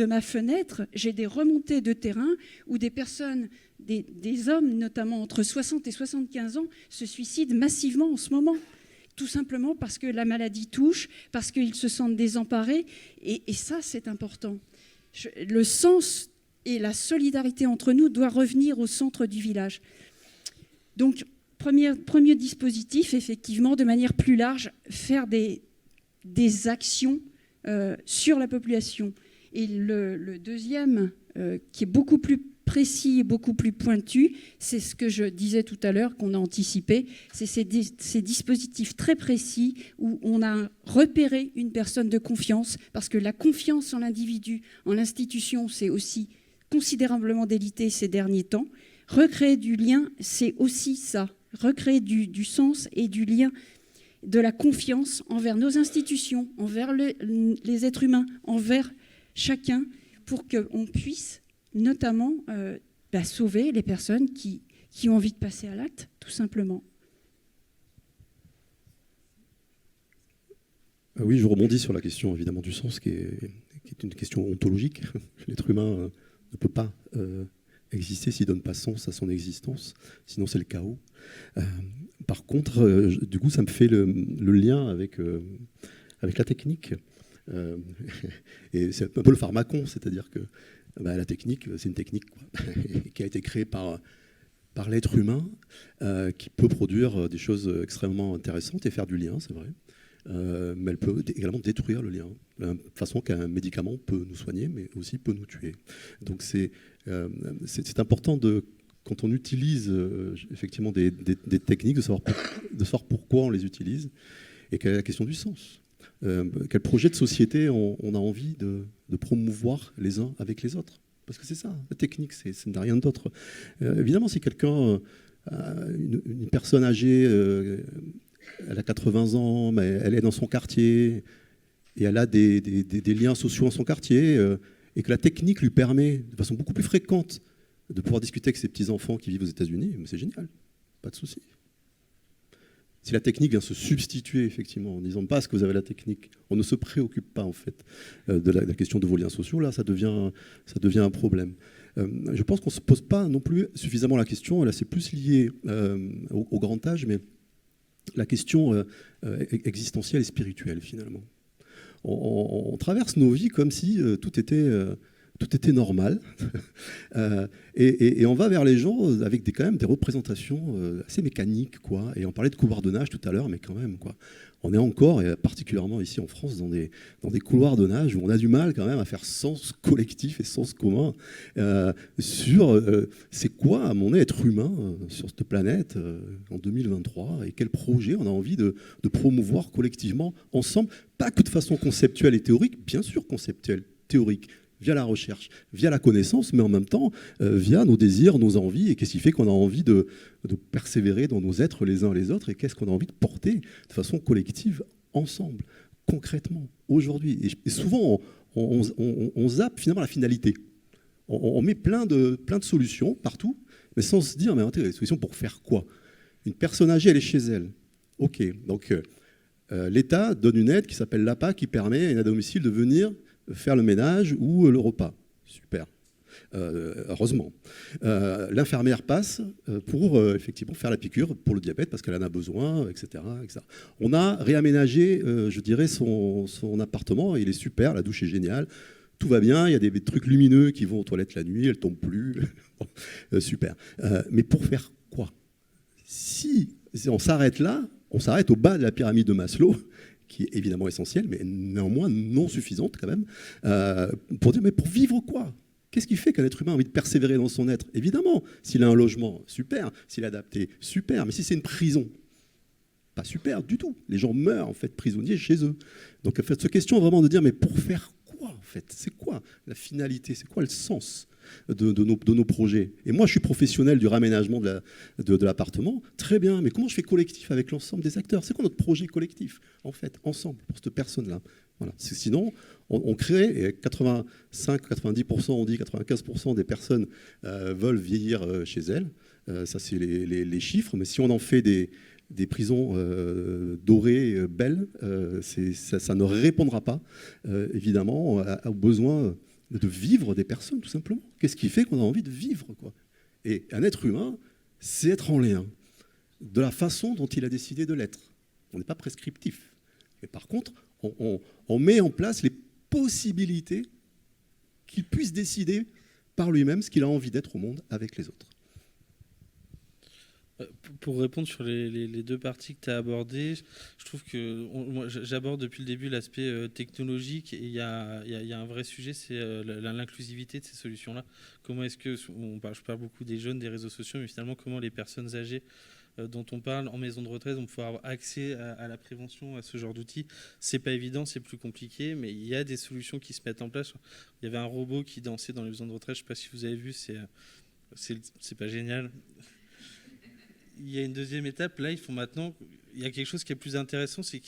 S2: ma fenêtre, j'ai des remontées de terrain où des personnes, des hommes notamment entre 60 et 75 ans, se suicident massivement en ce moment. Tout simplement parce que la maladie touche, parce qu'ils se sentent désemparés. Et ça, c'est important. Le sens et la solidarité entre nous doit revenir au centre du village. Donc, premier dispositif, effectivement, de manière plus large, faire des actions sur la population. Et le deuxième, qui est beaucoup plus précis et beaucoup plus pointu, c'est ce que je disais tout à l'heure, qu'on a anticipé, c'est ces dispositifs très précis où on a repéré une personne de confiance, parce que la confiance en l'individu, en l'institution, c'est aussi considérablement délité ces derniers temps. Recréer du lien, c'est aussi ça. Recréer du sens et du lien, de la confiance envers nos institutions, envers les êtres humains, envers chacun, pour qu'on puisse notamment sauver les personnes qui ont envie de passer à l'acte, tout simplement.
S3: Oui, je rebondis sur la question évidemment du sens, qui est une question ontologique. L'être humain ne peut pas exister s'il ne donne pas sens à son existence, sinon c'est le chaos. Par contre, du coup, ça me fait le lien avec la technique. Et c'est un peu le pharmacon, c'est-à-dire que La technique, c'est une technique quoi, qui a été créée par l'être humain, qui peut produire des choses extrêmement intéressantes et faire du lien, c'est vrai. Mais elle peut également détruire le lien, de la même façon qu'un médicament peut nous soigner, mais aussi peut nous tuer. Donc c'est important quand on utilise effectivement des techniques, de savoir pourquoi on les utilise, et quelle est la question du sens. Quel projet de société on a envie de promouvoir les uns avec les autres. Parce que c'est ça, la technique, ça n'a rien d'autre. Évidemment, si quelqu'un, une personne âgée, elle a 80 ans, mais elle est dans son quartier, et elle a des liens sociaux dans son quartier, et que la technique lui permet, de façon beaucoup plus fréquente, de pouvoir discuter avec ses petits-enfants qui vivent aux États-Unis, c'est génial, pas de souci. Si la technique vient se substituer, effectivement, en disant parce que vous avez la technique, on ne se préoccupe pas, en fait, de la question de vos liens sociaux, là, ça devient un problème. Je pense qu'on ne se pose pas non plus suffisamment la question, là, c'est plus lié au grand âge, mais la question existentielle et spirituelle, finalement. On traverse nos vies comme si tout était normal. Et on va vers les gens avec quand même des représentations assez mécaniques, quoi. Et on parlait de couloirs de nage tout à l'heure, mais quand même, quoi. On est encore, et particulièrement ici en France, dans des couloirs de nage où on a du mal quand même à faire sens collectif et sens commun sur c'est quoi mon être humain sur cette planète en 2023 et quel projet on a envie de promouvoir collectivement ensemble, pas que de façon conceptuelle et théorique, bien sûr conceptuelle, théorique, via la recherche, via la connaissance, mais en même temps via nos désirs, nos envies, et qu'est-ce qui fait qu'on a envie de persévérer dans nos êtres les uns les autres, et qu'est-ce qu'on a envie de porter de façon collective, ensemble, concrètement, aujourd'hui. Et souvent, on zappe finalement la finalité. On met plein de solutions partout, mais sans se dire, mais attendez, les solutions pour faire quoi? Une personne âgée, elle est chez elle. OK, donc l'État donne une aide qui s'appelle l'APA, qui permet à une aide à domicile de venir faire le ménage ou le repas. Super. Heureusement. L'infirmière passe pour effectivement faire la piqûre pour le diabète parce qu'elle en a besoin, etc., etc. On a réaménagé, je dirais, son appartement. Il est super, la douche est géniale. Tout va bien, il y a des trucs lumineux qui vont aux toilettes la nuit, elles ne tombent plus. Super. Mais pour faire quoi? Si on s'arrête là, on s'arrête au bas de la pyramide de Maslow, qui est évidemment essentielle, mais néanmoins non suffisante quand même, pour dire, mais pour vivre quoi? Qu'est-ce qui fait qu'un être humain a envie de persévérer dans son être? Évidemment, s'il a un logement, super. S'il est adapté, super. Mais si c'est une prison, pas super du tout. Les gens meurent en fait prisonniers chez eux. Donc en fait, cette question vraiment de dire, mais pour faire quoi en fait? C'est quoi la finalité? C'est quoi le sens de nos projets? Et moi, je suis professionnel du raménagement de l'appartement. Très bien, mais comment je fais collectif avec l'ensemble des acteurs? C'est quoi notre projet collectif, en fait, ensemble, pour cette personne-là? Voilà. Sinon, on crée, et 85-90%, on dit 95% des personnes veulent vieillir chez elles. Ça, c'est les chiffres. Mais si on en fait des prisons dorées, belles, ça ne répondra pas, évidemment, aux besoins de vivre des personnes, tout simplement. Qu'est-ce qui fait qu'on a envie de vivre, quoi? Et un être humain, c'est être en lien, de la façon dont il a décidé de l'être. On n'est pas prescriptif. Mais par contre, on met en place les possibilités qu'il puisse décider par lui-même ce qu'il a envie d'être au monde avec les autres.
S4: Pour répondre sur les deux parties que tu as abordées, je trouve que moi, j'aborde depuis le début l'aspect technologique, et il y a un vrai sujet, c'est l'inclusivité de ces solutions-là. Comment est-ce que, je parle beaucoup des jeunes, des réseaux sociaux, mais finalement comment les personnes âgées dont on parle en maison de retraite vont pouvoir avoir accès à la prévention, à ce genre d'outils. C'est pas évident, c'est plus compliqué, mais il y a des solutions qui se mettent en place. Il y avait un robot qui dansait dans les maisons de retraite, je sais pas si vous avez vu, c'est pas génial. Il y a une deuxième étape, là, il y a quelque chose qui est plus intéressant, c'est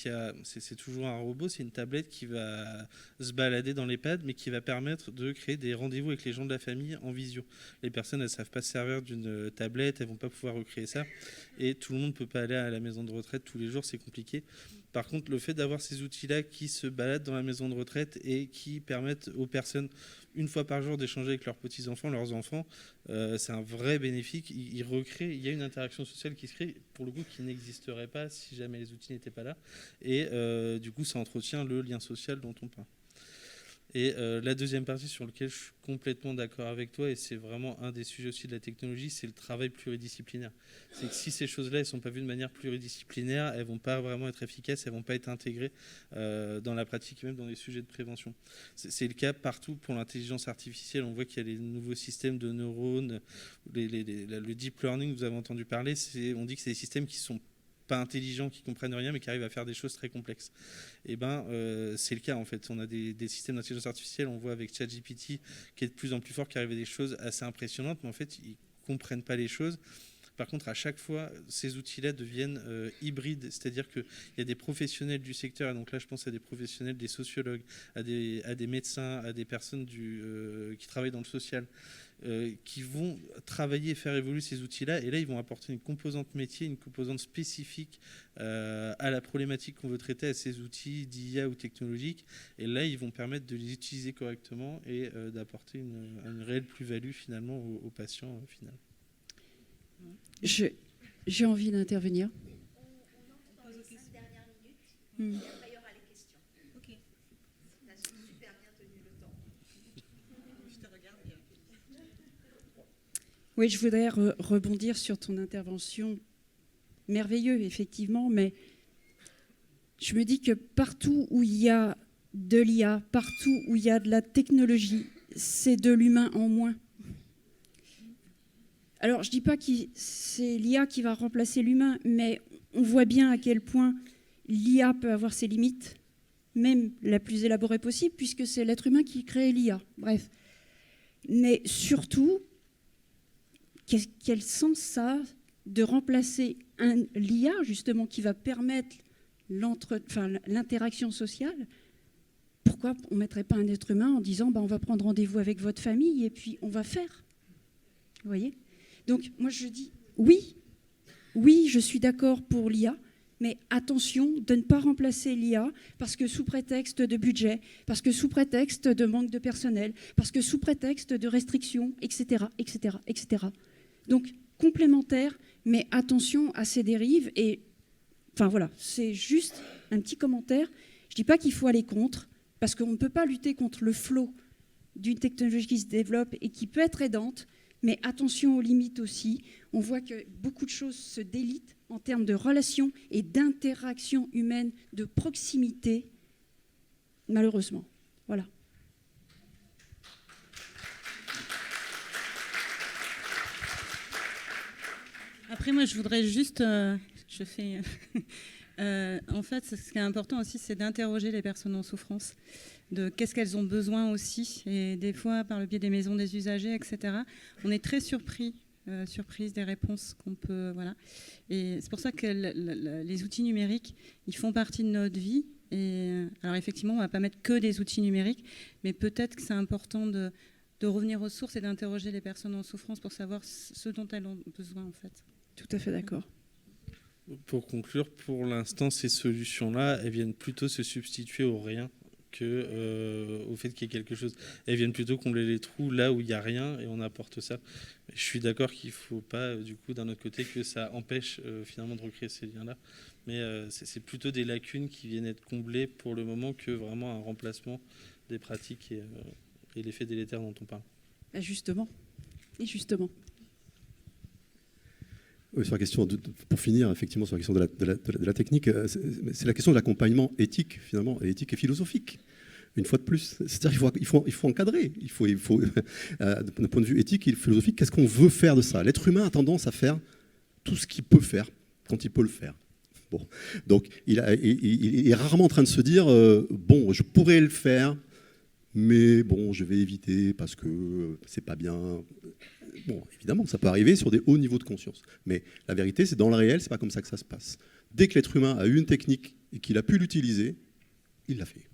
S4: c'est toujours un robot, c'est une tablette qui va se balader dans l'EHPAD, mais qui va permettre de créer des rendez-vous avec les gens de la famille en visio. Les personnes, elles ne savent pas se servir d'une tablette, elles ne vont pas pouvoir recréer ça, et tout le monde ne peut pas aller à la maison de retraite tous les jours, c'est compliqué. Par contre, le fait d'avoir ces outils-là qui se baladent dans la maison de retraite et qui permettent aux personnes, une fois par jour, d'échanger avec leurs petits-enfants, leurs enfants, c'est un vrai bénéfice. Il y a une interaction sociale qui se crée, pour le coup, qui n'existerait pas si jamais les outils n'étaient pas là. Et du coup, ça entretient le lien social dont on parle. Et la deuxième partie sur laquelle je suis complètement d'accord avec toi, et c'est vraiment un des sujets aussi de la technologie, c'est le travail pluridisciplinaire. C'est que si ces choses-là ne sont pas vues de manière pluridisciplinaire, elles ne vont pas vraiment être efficaces, elles ne vont pas être intégrées dans la pratique, même dans les sujets de prévention. C'est le cas partout pour l'intelligence artificielle. On voit qu'il y a les nouveaux systèmes de neurones, le deep learning, vous avez entendu parler, on dit que c'est des systèmes qui sont pas intelligents, qui comprennent rien, mais qui arrivent à faire des choses très complexes. Et c'est le cas en fait. On a des systèmes d'intelligence artificielle, on voit avec ChatGPT qui est de plus en plus fort, qui arrive à des choses assez impressionnantes, mais en fait, ils comprennent pas les choses. Par contre, à chaque fois, ces outils-là deviennent hybrides, c'est-à-dire qu'il y a des professionnels du secteur, et donc là, je pense à des professionnels, des sociologues, à des médecins, à des personnes qui travaillent dans le social, qui vont travailler et faire évoluer ces outils-là. Et là, ils vont apporter une composante métier, une composante spécifique à la problématique qu'on veut traiter, à ces outils d'IA ou technologiques. Et là, ils vont permettre de les utiliser correctement et d'apporter une réelle plus-value finalement aux patients final.
S2: J'ai envie d'intervenir.
S5: On entre dans les 5 dernières minutes, et après il y aura les questions. Ok. On a super bien tenu le temps.
S1: Je te regarde bien.
S2: Oui, je voudrais rebondir sur ton intervention. Merveilleux, effectivement, mais je me dis que partout où il y a de l'IA, partout où il y a de la technologie, c'est de l'humain en moins. Alors, je ne dis pas que c'est l'IA qui va remplacer l'humain, mais on voit bien à quel point l'IA peut avoir ses limites, même la plus élaborée possible, puisque c'est l'être humain qui crée l'IA. Bref. Mais surtout, quel sens ça a de remplacer l'IA, justement, qui va permettre l'interaction sociale? Pourquoi on ne mettrait pas un être humain en disant on va prendre rendez-vous avec votre famille et puis on va faire? Vous voyez? Donc, moi, je dis oui, je suis d'accord pour l'IA, mais attention de ne pas remplacer l'IA parce que sous prétexte de budget, parce que sous prétexte de manque de personnel, parce que sous prétexte de restrictions, etc., etc., etc. Donc, complémentaire, mais attention à ces dérives. Et, enfin, voilà, c'est juste un petit commentaire. Je ne dis pas qu'il faut aller contre, parce qu'on ne peut pas lutter contre le flot d'une technologie qui se développe et qui peut être aidante. Mais attention aux limites aussi. On voit que beaucoup de choses se délitent en termes de relations et d'interaction humaine, de proximité, malheureusement. Voilà.
S1: Après, moi, je voudrais juste... en fait, ce qui est important aussi, c'est d'interroger les personnes en souffrance, de qu'est-ce qu'elles ont besoin aussi. Et des fois, par le biais des maisons des usagers, etc., on est très surprise des réponses qu'on peut... Voilà. Et c'est pour ça que les outils numériques, ils font partie de notre vie. Et, alors effectivement, on ne va pas mettre que des outils numériques, mais peut-être que c'est important de revenir aux sources et d'interroger les personnes en souffrance pour savoir ce dont elles ont besoin, en fait.
S2: Tout à fait d'accord.
S4: Pour conclure, pour l'instant, ces solutions-là, elles viennent plutôt se substituer au rien qu'au fait qu'il y ait quelque chose. Elles viennent plutôt combler les trous là où il n'y a rien et on apporte ça. Mais je suis d'accord qu'il ne faut pas, du coup, d'un autre côté, que ça empêche finalement de recréer ces liens-là. Mais c'est plutôt des lacunes qui viennent être comblées pour le moment que vraiment un remplacement des pratiques et l'effet délétère dont on parle.
S2: Justement. Et justement.
S3: Oui, sur la question pour finir, effectivement, sur la question de la technique, c'est la question de l'accompagnement éthique, finalement, et éthique et philosophique, une fois de plus. C'est-à-dire qu'il faut encadrer. Il faut d'un point de vue éthique et philosophique, qu'est-ce qu'on veut faire de ça? L'être humain a tendance à faire tout ce qu'il peut faire, quand il peut le faire. Bon. Donc, il est rarement en train de se dire bon, je pourrais le faire, mais bon, je vais éviter parce que c'est pas bien. Bon, évidemment, ça peut arriver sur des hauts niveaux de conscience. Mais la vérité, c'est dans le réel, c'est pas comme ça que ça se passe. Dès que l'être humain a eu une technique et qu'il a pu l'utiliser, il l'a fait.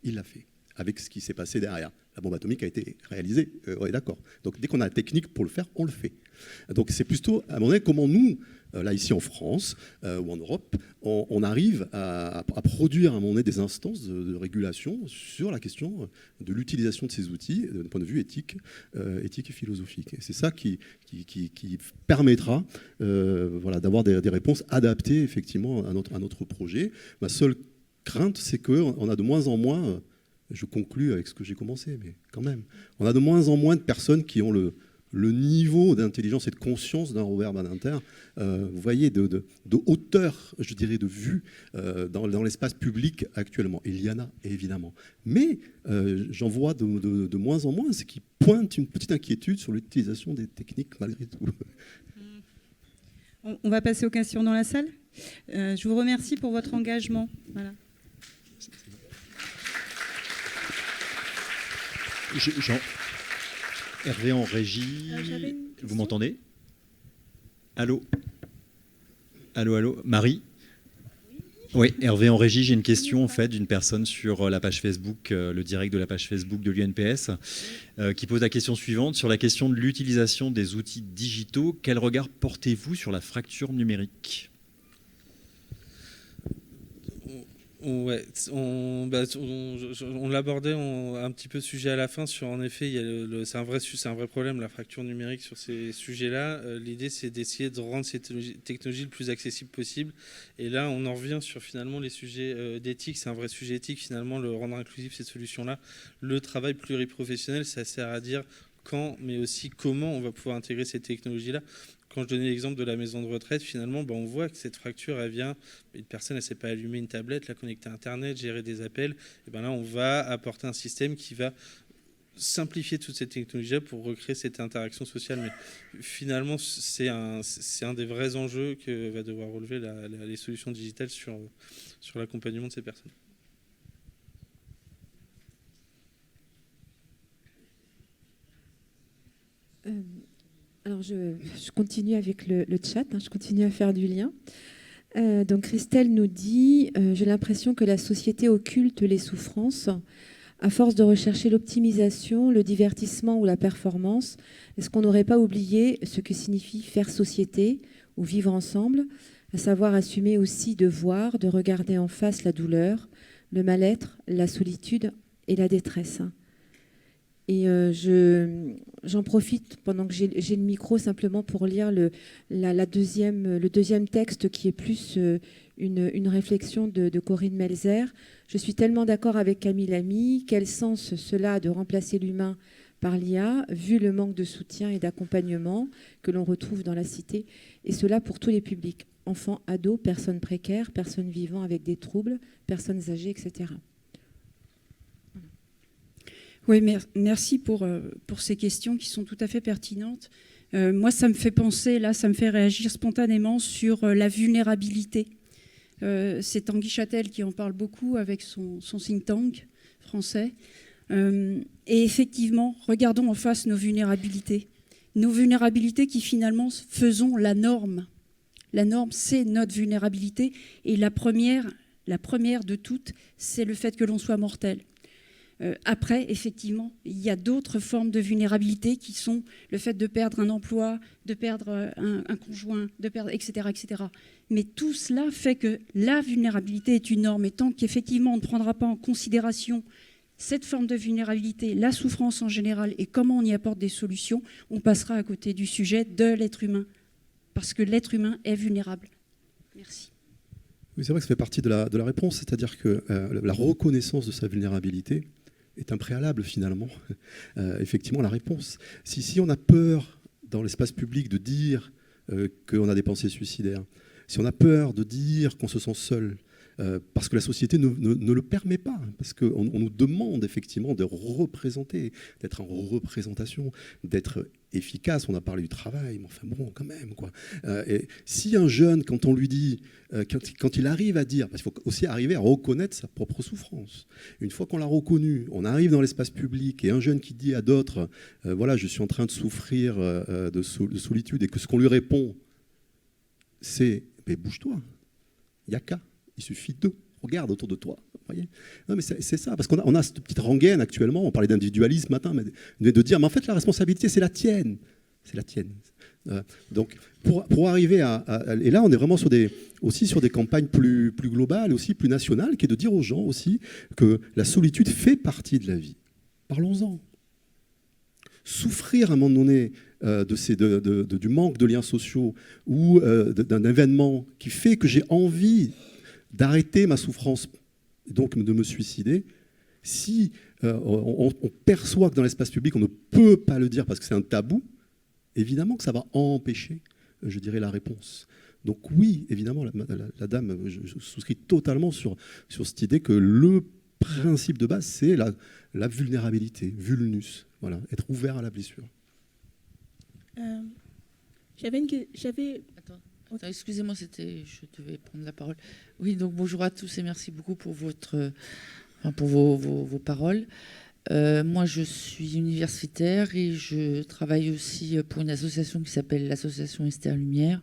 S3: Il l'a fait. Avec ce qui s'est passé derrière. La bombe atomique a été réalisée, on est d'accord. Donc dès qu'on a la technique pour le faire, on le fait. Donc c'est plutôt, à mon avis, comment nous, là ici en France ou en Europe, on arrive à produire à un moment donné des instances de régulation sur la question de l'utilisation de ces outils d'un point de vue éthique et philosophique. Et c'est ça qui permettra voilà, d'avoir des réponses adaptées effectivement à notre projet. Ma seule crainte, c'est qu'on a de moins en moins Je conclus avec ce que j'ai commencé, mais quand même. On a de moins en moins de personnes qui ont le niveau d'intelligence et de conscience d'un Robert Badinter, vous voyez, de hauteur, je dirais, de vue dans l'espace public actuellement. Il y en a, évidemment. Mais j'en vois de moins en moins, ce qui pointe une petite inquiétude sur l'utilisation des techniques, malgré tout.
S1: On va passer aux questions dans la salle. Je vous remercie pour votre engagement. Voilà.
S6: Hervé en régie, vous m'entendez? Allô? Allô? Marie? Oui, Hervé en régie, j'ai une question en fait d'une personne sur la page Facebook, le direct de la page Facebook de l'UNPS, qui pose la question suivante. Sur la question de l'utilisation des outils digitaux, quel regard portez-vous sur la fracture numérique?
S4: Ouais, on l'abordait un petit peu sujet à la fin sur, en effet, c'est un vrai problème, la fracture numérique sur ces sujets-là. L'idée, c'est d'essayer de rendre ces technologies le plus accessible possible. Et là, on en revient sur finalement les sujets d'éthique. C'est un vrai sujet éthique, finalement, le rendre inclusif, ces solutions-là. Le travail pluriprofessionnel, ça sert à dire quand, mais aussi comment on va pouvoir intégrer ces technologies-là. Quand je donnais l'exemple de la maison de retraite, finalement, on voit que cette fracture, elle vient, une personne, elle ne sait pas allumer une tablette, la connecter à Internet, gérer des appels. Et là, on va apporter un système qui va simplifier toute cette technologie pour recréer cette interaction sociale. Mais finalement, c'est un des vrais enjeux que va devoir relever les solutions digitales sur l'accompagnement de ces personnes.
S7: Alors, je continue avec le chat, je continue à faire du lien. Donc, Christelle nous dit « J'ai l'impression que la société occulte les souffrances à force de rechercher l'optimisation, le divertissement ou la performance. Est-ce qu'on n'aurait pas oublié ce que signifie faire société ou vivre ensemble, à savoir assumer aussi de voir, de regarder en face la douleur, le mal-être, la solitude et la détresse ?» Et j'en profite pendant que j'ai le micro simplement pour lire le deuxième texte qui est plus une réflexion de Corinne Melzer. Je suis tellement d'accord avec Camille Lamy. Quel sens cela a de remplacer l'humain par l'IA, vu le manque de soutien et d'accompagnement que l'on retrouve dans la cité, et cela pour tous les publics, enfants, ados, personnes précaires, personnes vivant avec des troubles, personnes âgées, etc.
S2: Oui, merci pour ces questions qui sont tout à fait pertinentes. Moi, ça me fait penser, là, ça me fait réagir spontanément sur la vulnérabilité. C'est Tanguy Châtel qui en parle beaucoup avec son think tank français. Et effectivement, regardons en face nos vulnérabilités. Nos vulnérabilités qui finalement faisons la norme. La norme, c'est notre vulnérabilité. Et la première de toutes, c'est le fait que l'on soit mortel. Après, effectivement, il y a d'autres formes de vulnérabilité qui sont le fait de perdre un emploi, de perdre un conjoint, de perdre, etc., etc. Mais tout cela fait que la vulnérabilité est une norme. Et tant qu'effectivement on ne prendra pas en considération cette forme de vulnérabilité, la souffrance en général et comment on y apporte des solutions, on passera à côté du sujet de l'être humain. Parce que l'être humain est vulnérable. Merci.
S3: Oui, c'est vrai que ça fait partie de la réponse, c'est-à-dire que la reconnaissance de sa vulnérabilité est un préalable finalement, effectivement, à la réponse. Si on a peur dans l'espace public de dire qu'on a des pensées suicidaires, si on a peur de dire qu'on se sent seul, parce que la société ne le permet pas, parce qu'on nous demande effectivement de représenter, d'être en représentation, d'être efficace. On a parlé du travail, mais enfin bon, quand même, quoi. Et si un jeune, quand on lui dit, quand il arrive à dire, parce qu'il faut aussi arriver à reconnaître sa propre souffrance. Une fois qu'on l'a reconnue, on arrive dans l'espace public et un jeune qui dit à d'autres, voilà, je suis en train de souffrir de solitude, et que ce qu'on lui répond, c'est, mais bouge-toi, il n'y a qu'à. Il suffit de regarde autour de toi. Voyez, non, mais c'est ça, parce qu'on a cette petite rengaine actuellement, on parlait d'individualisme ce matin, mais de dire, mais en fait, la responsabilité, c'est la tienne. C'est la tienne. Donc, pour arriver et là, on est vraiment aussi sur des campagnes plus globales, aussi plus nationales, qui est de dire aux gens aussi que la solitude fait partie de la vie. Parlons-en. Souffrir à un moment donné du manque de liens sociaux ou d'un événement qui fait que j'ai envie d'arrêter ma souffrance, donc de me suicider, Si on perçoit que dans l'espace public, on ne peut pas le dire parce que c'est un tabou, évidemment que ça va empêcher, je dirais, la réponse. Donc oui, évidemment, la dame, je souscris totalement sur cette idée que le principe de base, c'est la vulnérabilité, vulnus, voilà, être ouvert à la blessure.
S8: Attends, excusez-moi, je devais prendre la parole. Oui, donc bonjour à tous et merci beaucoup pour vos paroles. Moi, je suis universitaire et je travaille aussi pour une association qui s'appelle l'association Esther Lumière.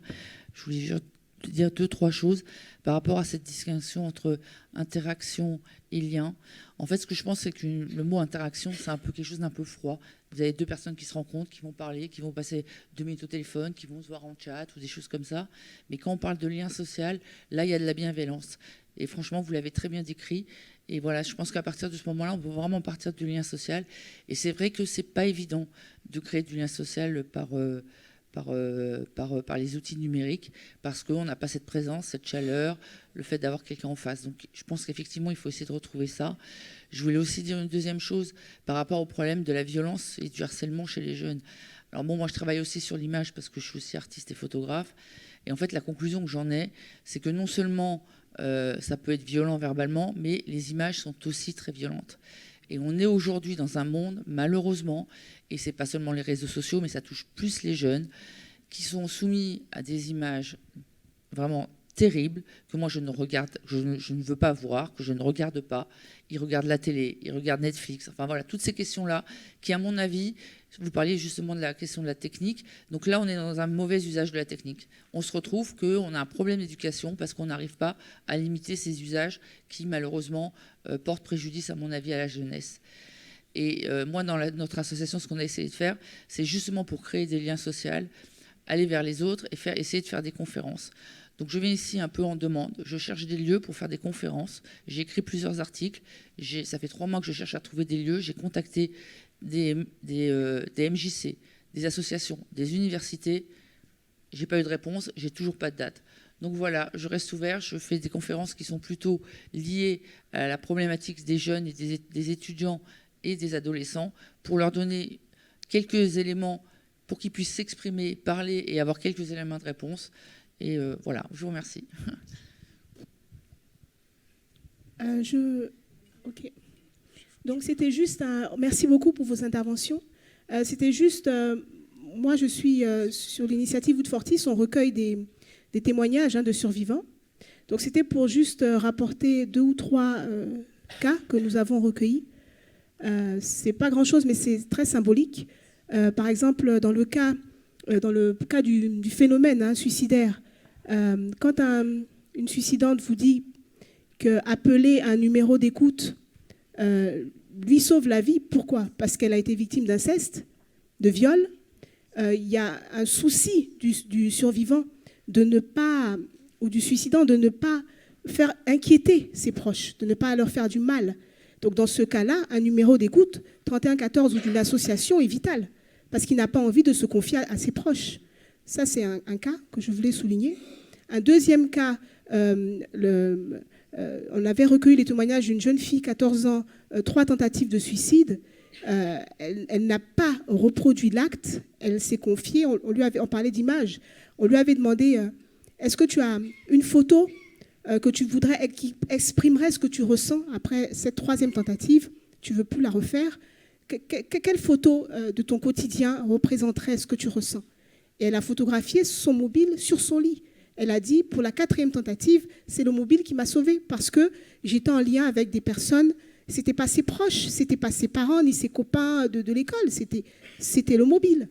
S8: Je voulais juste dire 2-3 choses par rapport à cette distinction entre interaction et lien. En fait, ce que je pense, c'est que le mot interaction, c'est un peu quelque chose d'un peu froid. Vous avez deux personnes qui se rencontrent, qui vont parler, qui vont passer 2 minutes au téléphone, qui vont se voir en chat ou des choses comme ça. Mais quand on parle de lien social, là, il y a de la bienveillance. Et franchement, vous l'avez très bien décrit. Et voilà, je pense qu'à partir de ce moment-là, on peut vraiment partir du lien social. Et c'est vrai que c'est pas évident de créer du lien social par les outils numériques, parce qu'on n'a pas cette présence, cette chaleur, le fait d'avoir quelqu'un en face. Donc je pense qu'effectivement, il faut essayer de retrouver ça. Je voulais aussi dire une deuxième chose par rapport au problème de la violence et du harcèlement chez les jeunes. Alors bon, moi, je travaille aussi sur l'image parce que je suis aussi artiste et photographe. Et en fait, la conclusion que j'en ai, c'est que non seulement ça peut être violent verbalement, mais les images sont aussi très violentes. Et on est aujourd'hui dans un monde, malheureusement, et c'est pas seulement les réseaux sociaux, mais ça touche plus les jeunes, qui sont soumis à des images vraiment terribles, que moi je ne veux pas voir, que je ne regarde pas. Ils regardent la télé, ils regardent Netflix, enfin voilà, toutes ces questions-là, qui à mon avis, vous parliez justement de la question de la technique, donc là on est dans un mauvais usage de la technique. On se retrouve qu'on a un problème d'éducation parce qu'on n'arrive pas à limiter ces usages qui malheureusement portent préjudice à mon avis à la jeunesse. Et moi dans notre association, ce qu'on a essayé de faire, c'est justement pour créer des liens sociaux, aller vers les autres et essayer de faire des conférences. Donc je viens ici un peu en demande. Je cherche des lieux pour faire des conférences. J'ai écrit plusieurs articles. Ça fait 3 mois que je cherche à trouver des lieux. J'ai contacté des MJC, des associations, des universités. J'ai pas eu de réponse. J'ai toujours pas de date. Donc voilà, je reste ouvert. Je fais des conférences qui sont plutôt liées à la problématique des jeunes et des étudiants et des adolescents pour leur donner quelques éléments pour qu'ils puissent s'exprimer, parler et avoir quelques éléments de réponse. Et voilà, je vous remercie.
S9: Ok. Donc c'était juste merci beaucoup pour vos interventions. C'était juste, moi je suis sur l'initiative Wood Fortis, on recueille des témoignages de survivants. Donc c'était pour juste rapporter 2 ou 3 cas que nous avons recueillis. C'est pas grand-chose, mais c'est très symbolique. Par exemple, dans le cas du phénomène suicidaire, quand une suicidante vous dit qu'appeler un numéro d'écoute lui sauve la vie, pourquoi? Parce qu'elle a été victime d'inceste, de viol. Il y a un souci du survivant ou du suicidant de ne pas faire inquiéter ses proches, de ne pas leur faire du mal. Donc dans ce cas-là, un numéro d'écoute 3114 ou d'une association est vital, parce qu'il n'a pas envie de se confier à ses proches. Ça, c'est un cas que je voulais souligner. Un deuxième cas, on avait recueilli les témoignages d'une jeune fille, 14 ans, 3 tentatives de suicide. Elle n'a pas reproduit l'acte, elle s'est confiée, on parlait d'image. On lui avait demandé, est-ce que tu as une photo que tu voudrais, qui exprimerait ce que tu ressens après cette 3e tentative? Tu ne veux plus la refaire? Quelle photo de ton quotidien représenterait ce que tu ressens? Et elle a photographié son mobile sur son lit. Elle a dit, pour la 4e tentative, c'est le mobile qui m'a sauvée parce que j'étais en lien avec des personnes, c'était pas ses proches, c'était pas ses parents ni ses copains de l'école, c'était le mobile.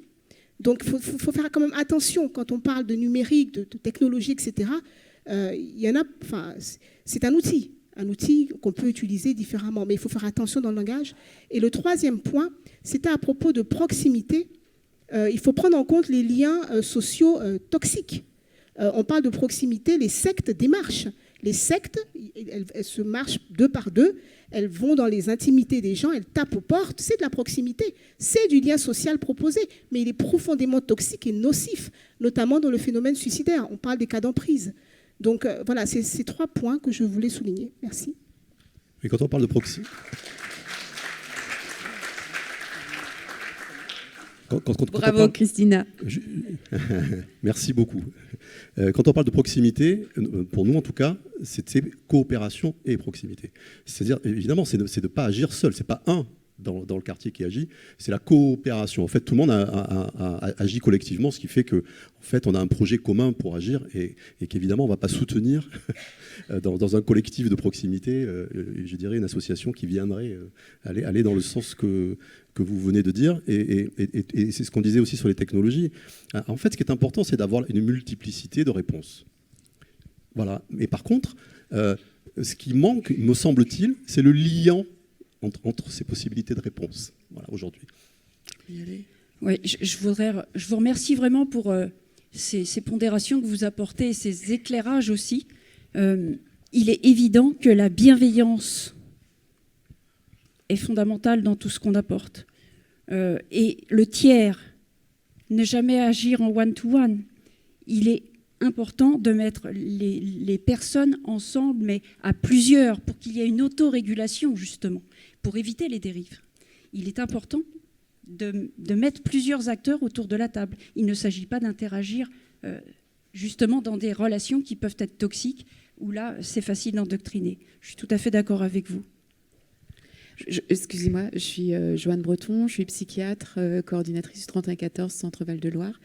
S9: Donc il faut faire quand même attention quand on parle de numérique, de technologie, etc. C'est un outil qu'on peut utiliser différemment, mais il faut faire attention dans le langage. Et le 3e point, c'était à propos de proximité. Il faut prendre en compte les liens sociaux toxiques. On parle de proximité, les sectes démarchent. Les sectes, elles se marchent 2 par 2, elles vont dans les intimités des gens, elles tapent aux portes, c'est de la proximité, c'est du lien social proposé, mais il est profondément toxique et nocif, notamment dans le phénomène suicidaire. On parle des cas d'emprise. Donc voilà, c'est ces 3 points que je voulais souligner. Merci.
S3: Et quand on parle de proximité...
S7: Bravo, Christina.
S3: Merci beaucoup. Quand on parle de proximité, pour nous en tout cas, c'est coopération et proximité. C'est-à-dire, évidemment, c'est de ne pas agir seul. C'est pas un dans le quartier qui agit, c'est la coopération. En fait, tout le monde agit collectivement, ce qui fait que, en fait, on a un projet commun pour agir et qu'évidemment, on ne va pas soutenir dans un collectif de proximité, je dirais, une association qui viendrait aller dans le sens que vous venez de dire. Et c'est ce qu'on disait aussi sur les technologies. En fait, ce qui est important, c'est d'avoir une multiplicité de réponses. Voilà. Mais par contre, ce qui manque, me semble-t-il, c'est le lien entre ces possibilités de réponse, voilà, aujourd'hui.
S2: Oui, je vous remercie vraiment pour ces pondérations que vous apportez et ces éclairages aussi. Il est évident que la bienveillance est fondamentale dans tout ce qu'on apporte. Et le tiers, ne jamais agir en one-to-one. Il est important de mettre les personnes ensemble, mais à plusieurs, pour qu'il y ait une autorégulation, justement, pour éviter les dérives. Il est important de mettre plusieurs acteurs autour de la table. Il ne s'agit pas d'interagir justement dans des relations qui peuvent être toxiques, où là, c'est facile d'endoctriner. Je suis tout à fait d'accord avec vous.
S10: Excusez-moi, je suis Joanne Breton, je suis psychiatre, coordinatrice du 3114 Centre Val-de-Loire.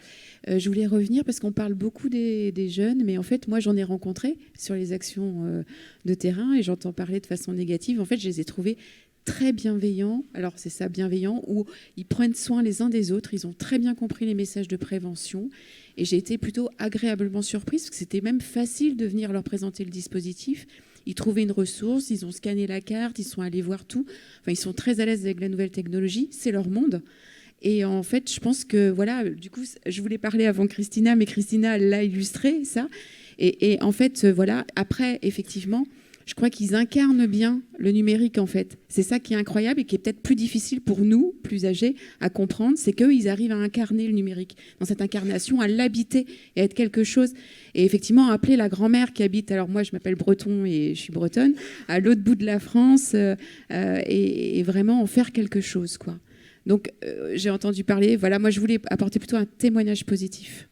S10: Je voulais revenir parce qu'on parle beaucoup des jeunes, mais en fait, moi, j'en ai rencontré sur les actions de terrain et j'entends parler de façon négative. En fait, je les ai trouvés très bienveillants. Alors, c'est ça, bienveillants, où ils prennent soin les uns des autres. Ils ont très bien compris les messages de prévention. Et j'ai été plutôt agréablement surprise parce que c'était même facile de venir leur présenter le dispositif. Ils trouvaient une ressource, ils ont scanné la carte, ils sont allés voir tout. Enfin, ils sont très à l'aise avec la nouvelle technologie. C'est leur monde. Et en fait, je pense que, voilà, du coup, je voulais parler avant Christina, mais Christina l'a illustré, ça. Et en fait, voilà, après, effectivement, je crois qu'ils incarnent bien le numérique, en fait. C'est ça qui est incroyable et qui est peut-être plus difficile pour nous, plus âgés, à comprendre. C'est qu'eux, ils arrivent à incarner le numérique. Dans cette incarnation, à l'habiter et à être quelque chose. Et effectivement, appeler la grand-mère qui habite, alors moi, je m'appelle Breton et je suis bretonne, à l'autre bout de la France, et vraiment en faire quelque chose, quoi. Donc, j'ai entendu parler, voilà, moi, je voulais apporter plutôt un témoignage positif.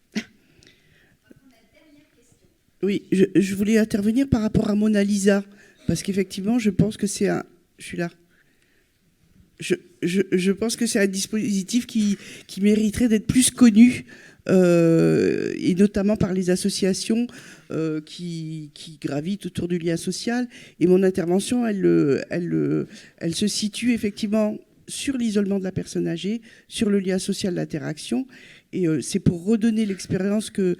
S11: Oui, je voulais intervenir par rapport à Mona Lisa, parce qu'effectivement, je pense que c'est un... Je suis là. Je pense que c'est un dispositif qui mériterait d'être plus connu, et notamment par les associations qui gravitent autour du lien social. Et mon intervention, elle se situe effectivement sur l'isolement de la personne âgée, sur le lien social d'interaction. Et c'est pour redonner l'expérience que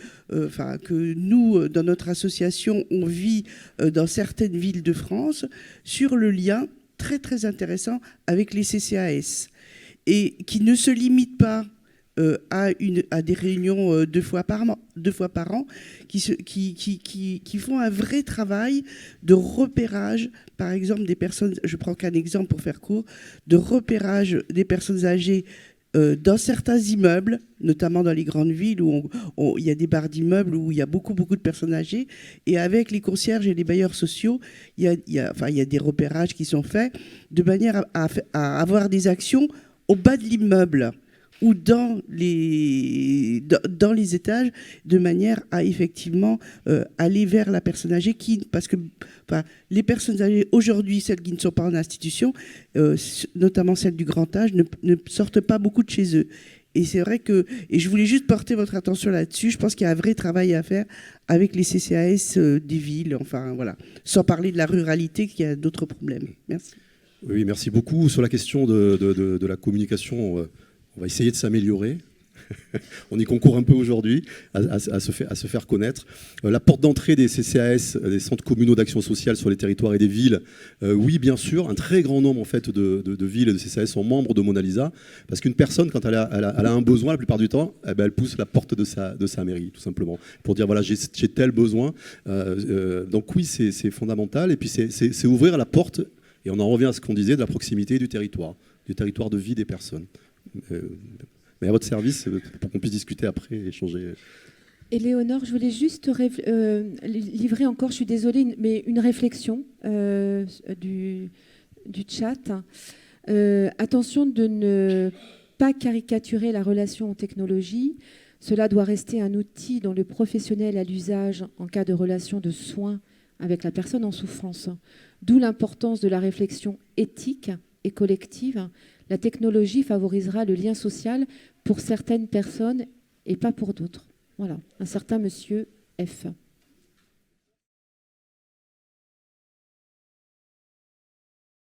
S11: nous, dans notre association, on vit dans certaines villes de France, sur le lien très très intéressant avec les CCAS, et qui ne se limite pas à des réunions deux fois par an, qui font un vrai travail de repérage, par exemple des personnes, je prends qu'un exemple pour faire court, de repérage des personnes âgées dans certains immeubles, notamment dans les grandes villes où il y a des barres d'immeubles où il y a beaucoup de personnes âgées, et avec les concierges et les bailleurs sociaux, il y a des repérages qui sont faits de manière à avoir des actions au bas de l'immeuble ou dans les étages, de manière à effectivement aller vers la personne âgée parce que les personnes âgées aujourd'hui, celles qui ne sont pas en institution, notamment celles du grand âge, ne sortent pas beaucoup de chez eux. Et c'est vrai que, et je voulais juste porter votre attention là-dessus, je pense qu'il y a un vrai travail à faire avec les CCAS des villes, enfin voilà, sans parler de la ruralité qui a d'autres problèmes. Merci.
S3: Oui, merci beaucoup. Sur la question de la communication, on va essayer de s'améliorer. On y concourt un peu aujourd'hui à se faire connaître. La porte d'entrée des CCAS, des centres communaux d'action sociale sur les territoires et des villes, oui, bien sûr, un très grand nombre en fait, de villes et de CCAS sont membres de Mona Lisa, parce qu'une personne, quand elle a un besoin, la plupart du temps, elle pousse la porte de sa mairie, tout simplement, pour dire, voilà, j'ai tel besoin. Donc oui, c'est fondamental. Et puis c'est ouvrir la porte, et on en revient à ce qu'on disait, de la proximité du territoire de vie des personnes. Mais à votre service, pour qu'on puisse discuter après et échanger.
S7: Éléonore, je voulais juste livrer encore, je suis désolée, mais une réflexion du chat. Attention de ne pas caricaturer la relation aux technologies. Cela doit rester un outil dont le professionnel a l'usage en cas de relation de soins avec la personne en souffrance. D'où l'importance de la réflexion éthique et collective. La technologie favorisera le lien social pour certaines personnes et pas pour d'autres. Voilà, un certain monsieur F.